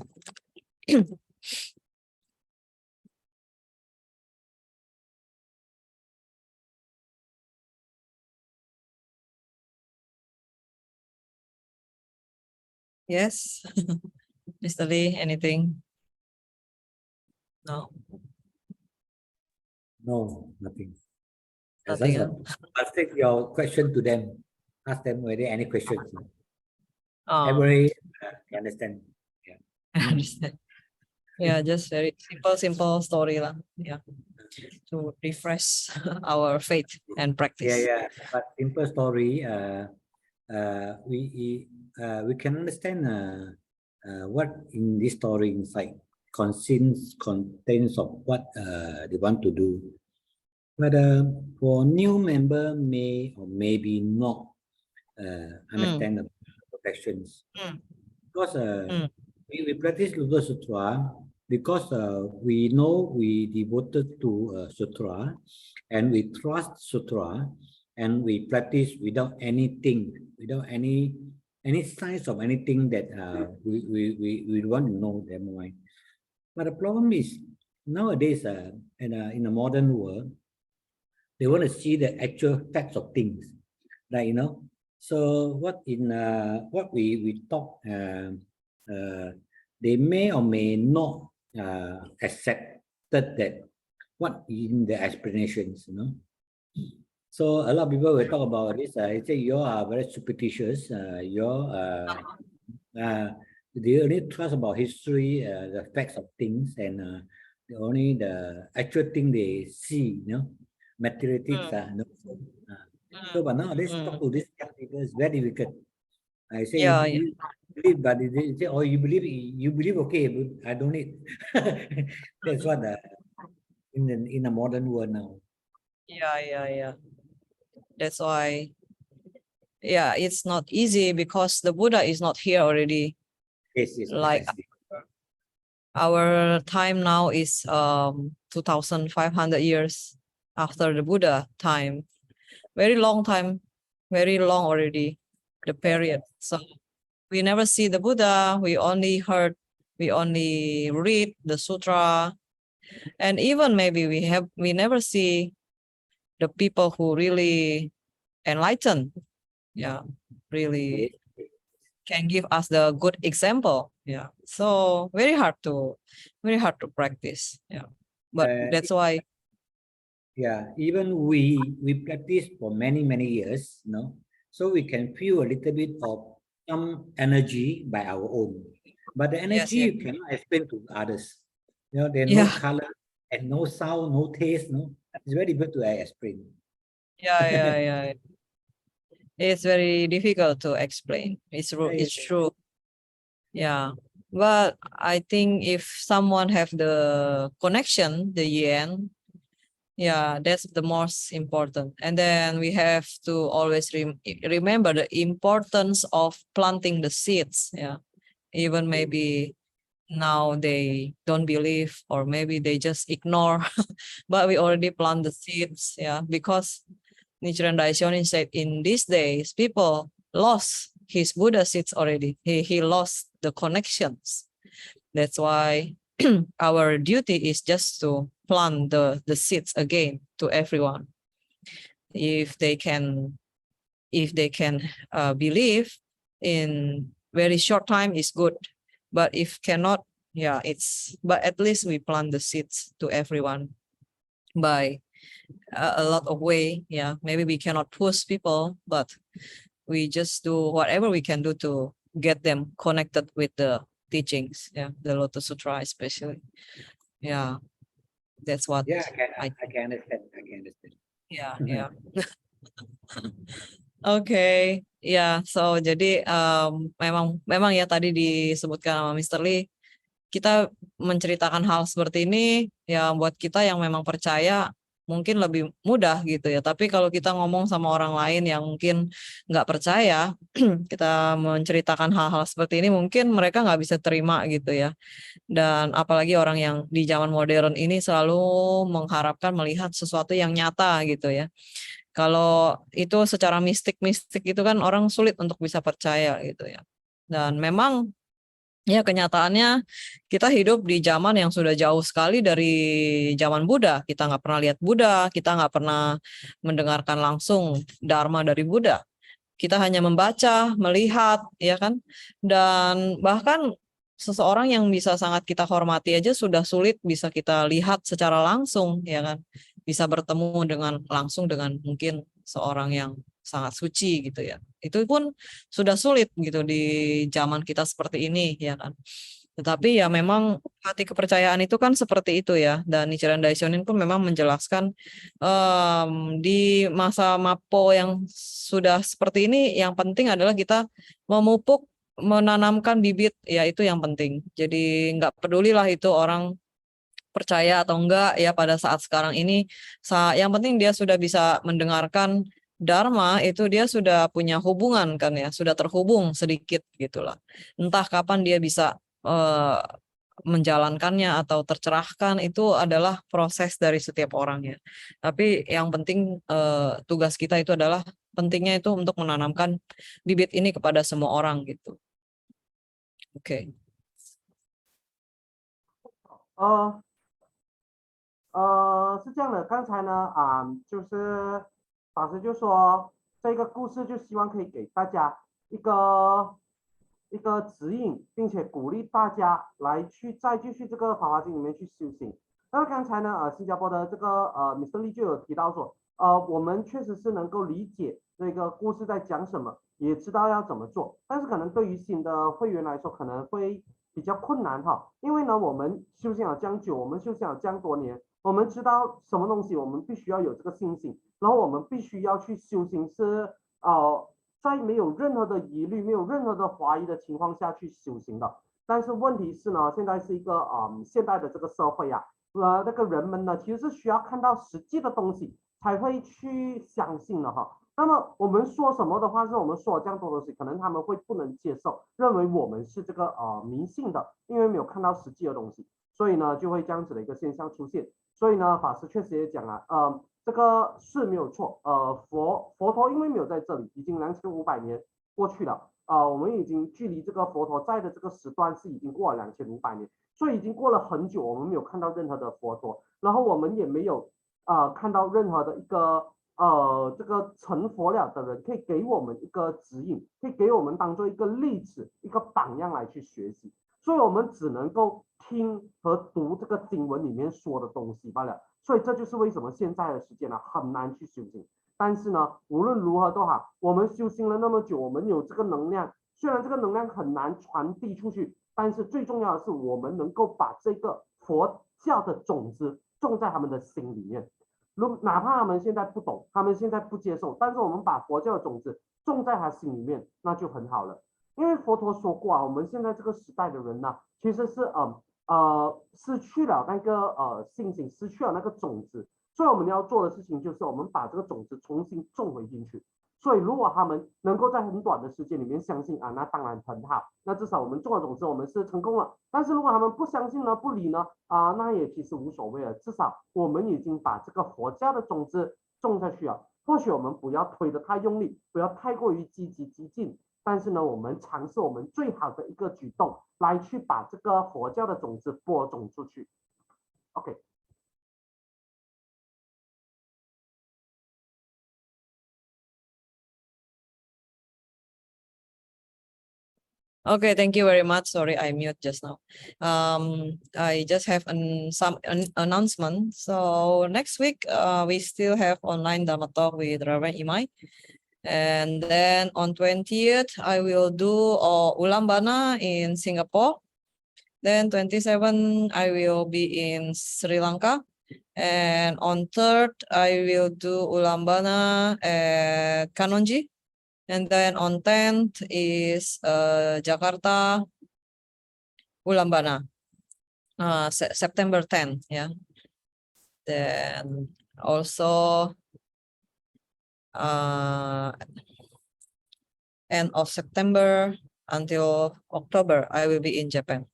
Yes, Mr. Lee, anything? No. No, nothing. Nothing, I'll take your question to them. Ask them whether any questions. Oh, Everybody understand. I understand. Yeah, just very simple story lah. Yeah, to refresh our faith and practice. Yeah. But simple story. We can understand what in this story inside contains of what they want to do. But for new member may or maybe not understand the perfections. Because we practice Lotus Sutra because we know we devoted to Sutra and we trust Sutra and we practice without anything, without any signs of anything that we want to know them why. But the problem is nowadays in the modern world, they want to see the actual facts of things, like So what we talk, they may or may not accept that what in the explanations, So a lot of people will talk about this. They say you are very superstitious. They only trust about history, the facts of things, and only the actual thing they see, material things. So, but nowadays, talk to these young people is very difficult. I say, you believe, but they say, oh, you believe, okay, but I don't need. That's what in the modern world now. Yeah. That's why, it's not easy because the Buddha is not here already. Yes, Like precisely. Our time now is 2,500 years after the Buddha time. Very long time, very long already, the period. So we never see the Buddha. We only read the sutra, and even maybe we never see the people who really enlighten. Yeah, really can give us the good example. Yeah, so very hard to practice. Yeah, but that's why. Yeah, even we practice for many years, so we can feel a little bit of some energy by our own, but the energy you cannot explain to others. There's no color and no sound, no taste, it's very difficult to explain. Yeah. It's very difficult to explain. It's true. Yeah, but I think if someone have the connection, the yen, that's the most important. And then we have to always remember the importance of planting the seeds. Yeah, even maybe now they don't believe or maybe they just ignore, but we already plant the seeds. Yeah, because Nichiren Daishonin said in these days, people lost his Buddha seeds already. He lost the connections. That's why our duty is just to plant the seeds again to everyone. If they can believe in very short time is good. But if cannot, yeah, but at least we plant the seeds to everyone by a lot of way. Yeah, maybe we cannot push people, but we just do whatever we can do to get them connected with the teachings. Yeah, the Lotus Sutra especially. Yeah, that's what Yeah, I I can understand. I can understand. yeah, yeah. Oke, ya, so jadi memang memang ya tadi disebutkan sama Mr. Lee, kita menceritakan hal seperti ini ya buat kita yang memang percaya mungkin lebih mudah gitu ya. Tapi kalau kita ngomong sama orang lain yang mungkin nggak percaya, kita menceritakan hal-hal seperti ini mungkin mereka nggak bisa terima gitu ya. Dan apalagi orang yang di zaman modern ini selalu mengharapkan melihat sesuatu yang nyata gitu ya. Kalau itu secara mistik-mistik itu kan orang sulit untuk bisa percaya gitu ya. Dan memang ya kenyataannya kita hidup di zaman yang sudah jauh sekali dari zaman Buddha. Kita nggak pernah lihat Buddha, kita nggak pernah mendengarkan langsung Dharma dari Buddha. Kita hanya membaca, melihat, ya kan? Dan bahkan seseorang yang bisa sangat kita hormati aja sudah sulit bisa kita lihat secara langsung, ya kan? Bisa bertemu dengan langsung dengan mungkin seorang yang sangat suci gitu ya. Itu pun sudah sulit gitu di zaman kita seperti ini, ya kan? Tetapi ya memang hati kepercayaan itu kan seperti itu ya. Dan Nichiren Daishonin pun memang menjelaskan di masa Mappo yang sudah seperti ini, yang penting adalah kita memupuk, menanamkan bibit, ya itu yang penting. Jadi nggak pedulilah itu orang percaya atau enggak ya pada saat sekarang ini. Yang penting dia sudah bisa mendengarkan Dharma, itu dia sudah punya hubungan kan ya, sudah terhubung sedikit gitulah. Entah kapan dia bisa menjalankannya atau tercerahkan, itu adalah proses dari setiap orang ya. Tapi yang penting tugas kita itu adalah pentingnya itu untuk menanamkan bibit ini kepada semua orang gitu. Oke. 是这样的，刚才呢，就是法师就说这个故事就希望可以给大家一个指引，并且鼓励大家来去再继续这个《法华经》里面去修行。那么刚才呢，新加坡的这个Mr. Lee 就有提到说，我们确实是能够理解这个故事在讲什么，也知道要怎么做，但是可能对于新的会员来说，可能会比较困难哈，因为呢，我们修行了这样久，我们修行了这样多年，我们知道什么东西，我们必须要有这个信心，然后我们必须要去修行是在没有任何的疑虑、没有任何的怀疑的情况下去修行的。但是问题是呢，现在是一个现代的这个社会啊，那个人们呢，其实是需要看到实际的东西才会去相信的哈。那么我们说什么的话，是我们说这样多东西，可能他们会不能接受，认为我们是这个迷信的，因为没有看到实际的东西，所以呢就会这样子的一个现象出现。所以呢，法师确实也讲了，这个是没有错，佛陀因为没有在这里，已经2500年过去了，我们已经距离这个佛陀在的这个时段是已经过了2500年，所以已经过了很久，我们没有看到任何的佛陀，然后我们也没有看到任何的一个这个成佛了的人可以给我们一个指引，可以给我们当做一个例子、一个榜样来去学习，所以我们只能够听和读这个经文里面说的东西罢了。所以这就是为什么现在的时间呢很难去修行。但是呢，无论如何都好，我们修行了那么久，我们有这个能量，虽然这个能量很难传递出去，但是最重要的是我们能够把这个佛教的种子种在他们的心里面。哪怕他们现在不懂，他们现在不接受，但是我们把佛教的种子种在他心里面，那就很好了。因为佛陀说过我们现在这个时代的人呢，其实是失去了那个信心，失去了那个种子，所以我们要做的事情就是我们把这个种子重新种回进去。所以如果他们能够在很短的时间里面相信那当然很好，那至少我们种的种子我们是成功了。但是如果他们不相信呢，不理呢，那也其实无所谓了，至少我们已经把这个佛教的种子种下去了。或许我们不要推得太用力，不要太过于积极激进，但是呢，我们尝试我们最好的一个举动，来去把这个佛教的种子播种出去。OK。Okay, thank you very much. Sorry, I mute just now. I just have some announcement. So next week, we still have online Dharma talk with Reverend Imai. And then on 20th, I will do Ulam Bana in Singapore. Then 27, I will be in Sri Lanka. And on 3rd, I will do Ulam Bana at Kanonji. And then on 10th is Jakarta Ulam Bana, September 10th, yeah. Then also end of September until October, I will be in Japan.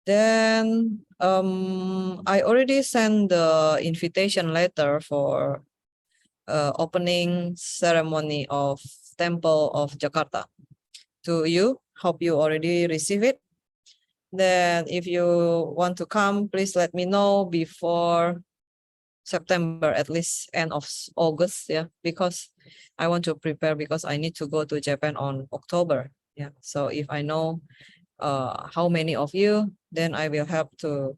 Then I already sent the invitation letter for opening ceremony of Temple of Jakarta to you. Hope you already receive it. Then if you want to come, please let me know before September, at least end of August, yeah, because I want to prepare because I need to go to Japan on October. Yeah, so if I know how many of you, then I will help to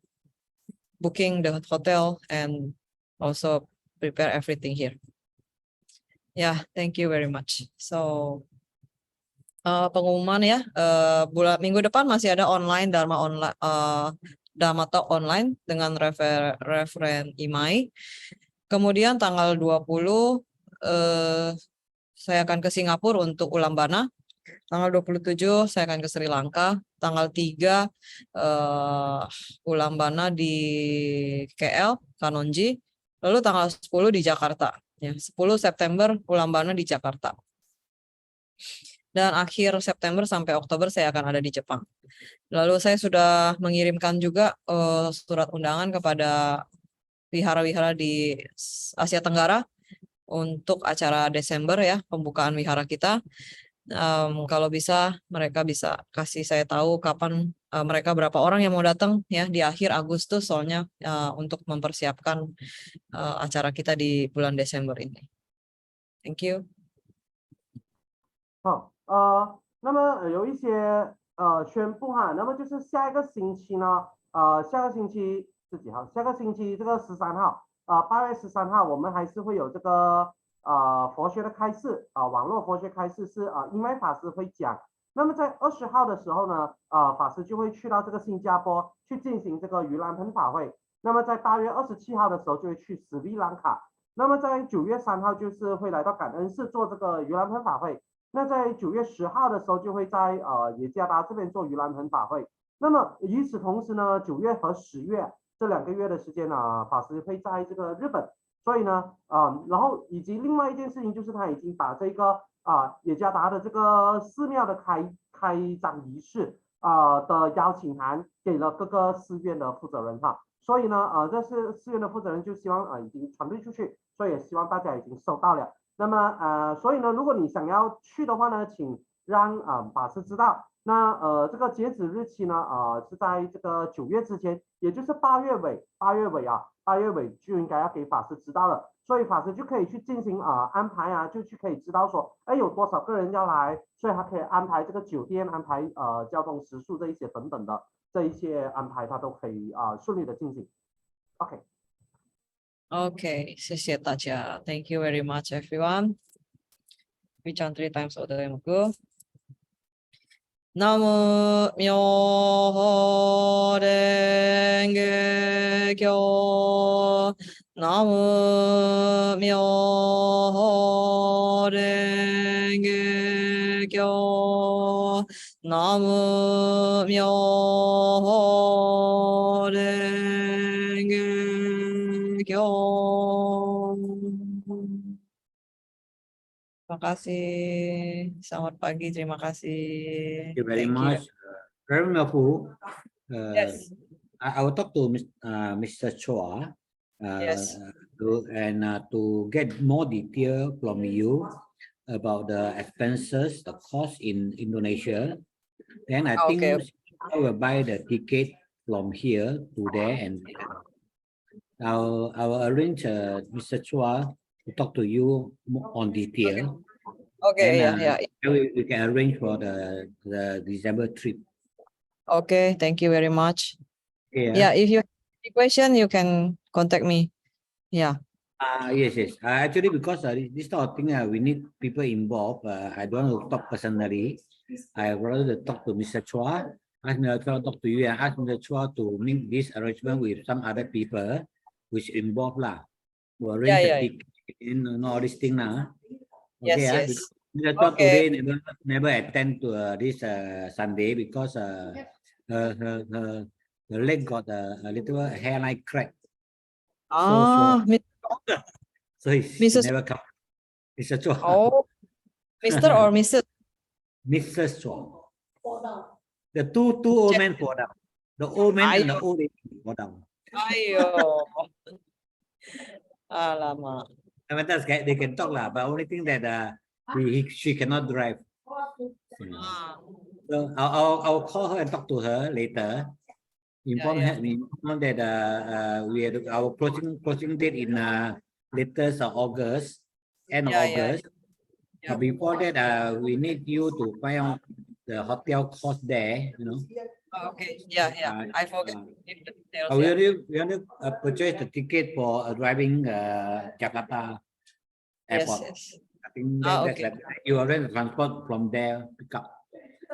booking the hotel and also prepare everything here. Yeah, thank you very much. So pengumuman ya, minggu depan masih ada online Dharma Talk online dengan Reverend Imai. Kemudian tanggal 20 saya akan ke Singapura untuk Ulam Bana. Tanggal 27 saya akan ke Sri Lanka. Tanggal 3 Ulam Bana di KL, Kanonji. Lalu tanggal 10 di Jakarta. Ya, 10 September Ulam Bana di Jakarta. Dan akhir September sampai Oktober saya akan ada di Jepang. Lalu saya sudah mengirimkan juga surat undangan kepada wihara-wihara di Asia Tenggara untuk acara Desember ya, pembukaan wihara kita. Kalau bisa mereka bisa kasih saya tahu kapan mereka berapa orang yang mau datang ya di akhir Agustus, soalnya untuk mempersiapkan acara kita di bulan Desember ini. Thank you. 好，那么有一些宣布哈，那么就是下一个星期呢，下个星期是几号？下个星期这个13号，8月13号，我们还是会有这个佛学的开示网络佛学开示是因为法师会讲。那么在20号的时候呢，法师就会去到这个新加坡去进行这个盂兰盆法会。那么在大约27号的时候就会去斯里兰卡。那么在9月3号就是会来到感恩寺做这个盂兰盆法会。那在9月10号的时候就会在耶加达这边做盂兰盆法会。那么与此同时呢，9月和10月这2个月的时间呢，法师会在这个日本。所以呢，然后以及另外一件事情就是他已经把这个耶加达的这个寺庙的开张仪式的邀请函给了各个寺院的负责人哈。所以呢，这是寺院的负责人就希望已经传递出去，所以也希望大家已经收到了。那么所以呢，如果你想要去的话呢，请让法师知道。那这个截止日期呢，是在这个9月之前，也就是8月尾，8月尾就应该要给法师知道了，所以法师就可以去进行安排就去可以知道说，哎，有多少个人要来，所以他可以安排这个酒店，安排交通食宿这一些等等的这一些安排，他都可以顺利的进行。OK。Okay, 谢谢大家。Thank you very much, everyone. We chant 3 times all the time ago. Namu Myoho Renge Kyo. Namu Myoho Renge Kyo. Namu Myoho Renge Kyo. Terima kasih. Selamat pagi. Terima kasih. Thank you very Thank you. much. Reverend Mapu, Yes. I will talk to Mr. Chua Yes. to get more detail from you about the expenses, the cost in Indonesia. Then I think Okay. I will buy the ticket from here to there, and I will arrange Mr. Chua to talk to you more on detail. Okay, Then, yeah. we can arrange for the December trip. Okay, thank you very much. Okay, Yeah, if you have any question, you can contact me. Yeah. Yes. Actually, because this sort of thing, we need people involved. I don't want to talk personally. I rather talk to Mr. Chua. Ask Mr. Chua to talk to you and ask Mr. Chua to make this arrangement with some other people which involved lah. To arrange Yeah. the ticket and all this thing lah. Yes, Okay, yes. because Mr. Chua Okay. today never attend to this Sunday because her leg got a little hairline crack. Ah, So he Mrs. never come. Mr. Chua. Oh, Mr. or Mrs. Mrs. Chua. The two old men fall down. The old man and the old lady fall down. Ayo. Alamak. They can talk lah, but only thing that she cannot drive. Ah, So I'll call her and talk to her later. Inform Yeah. her that we had our closing date in latest August, end of Yeah. August. Yeah. But before that, we need you to find out the hotel cost there. Okay. Yeah. I forget. Give the details, We yeah. only purchase the ticket for driving Jakarta Yes, airport. yes. I think Okay. that's like you arrange transport from there pick up.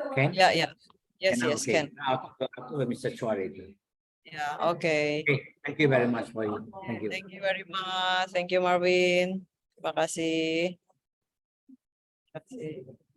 Okay. Yeah. Yes, And, yes, okay. can. I'll talk to Mr. Chua later. Yeah, okay. Okay. Thank you very much for you. Thank you. Thank you very much. Thank you, Marvin. Terima kasih. Terima kasih.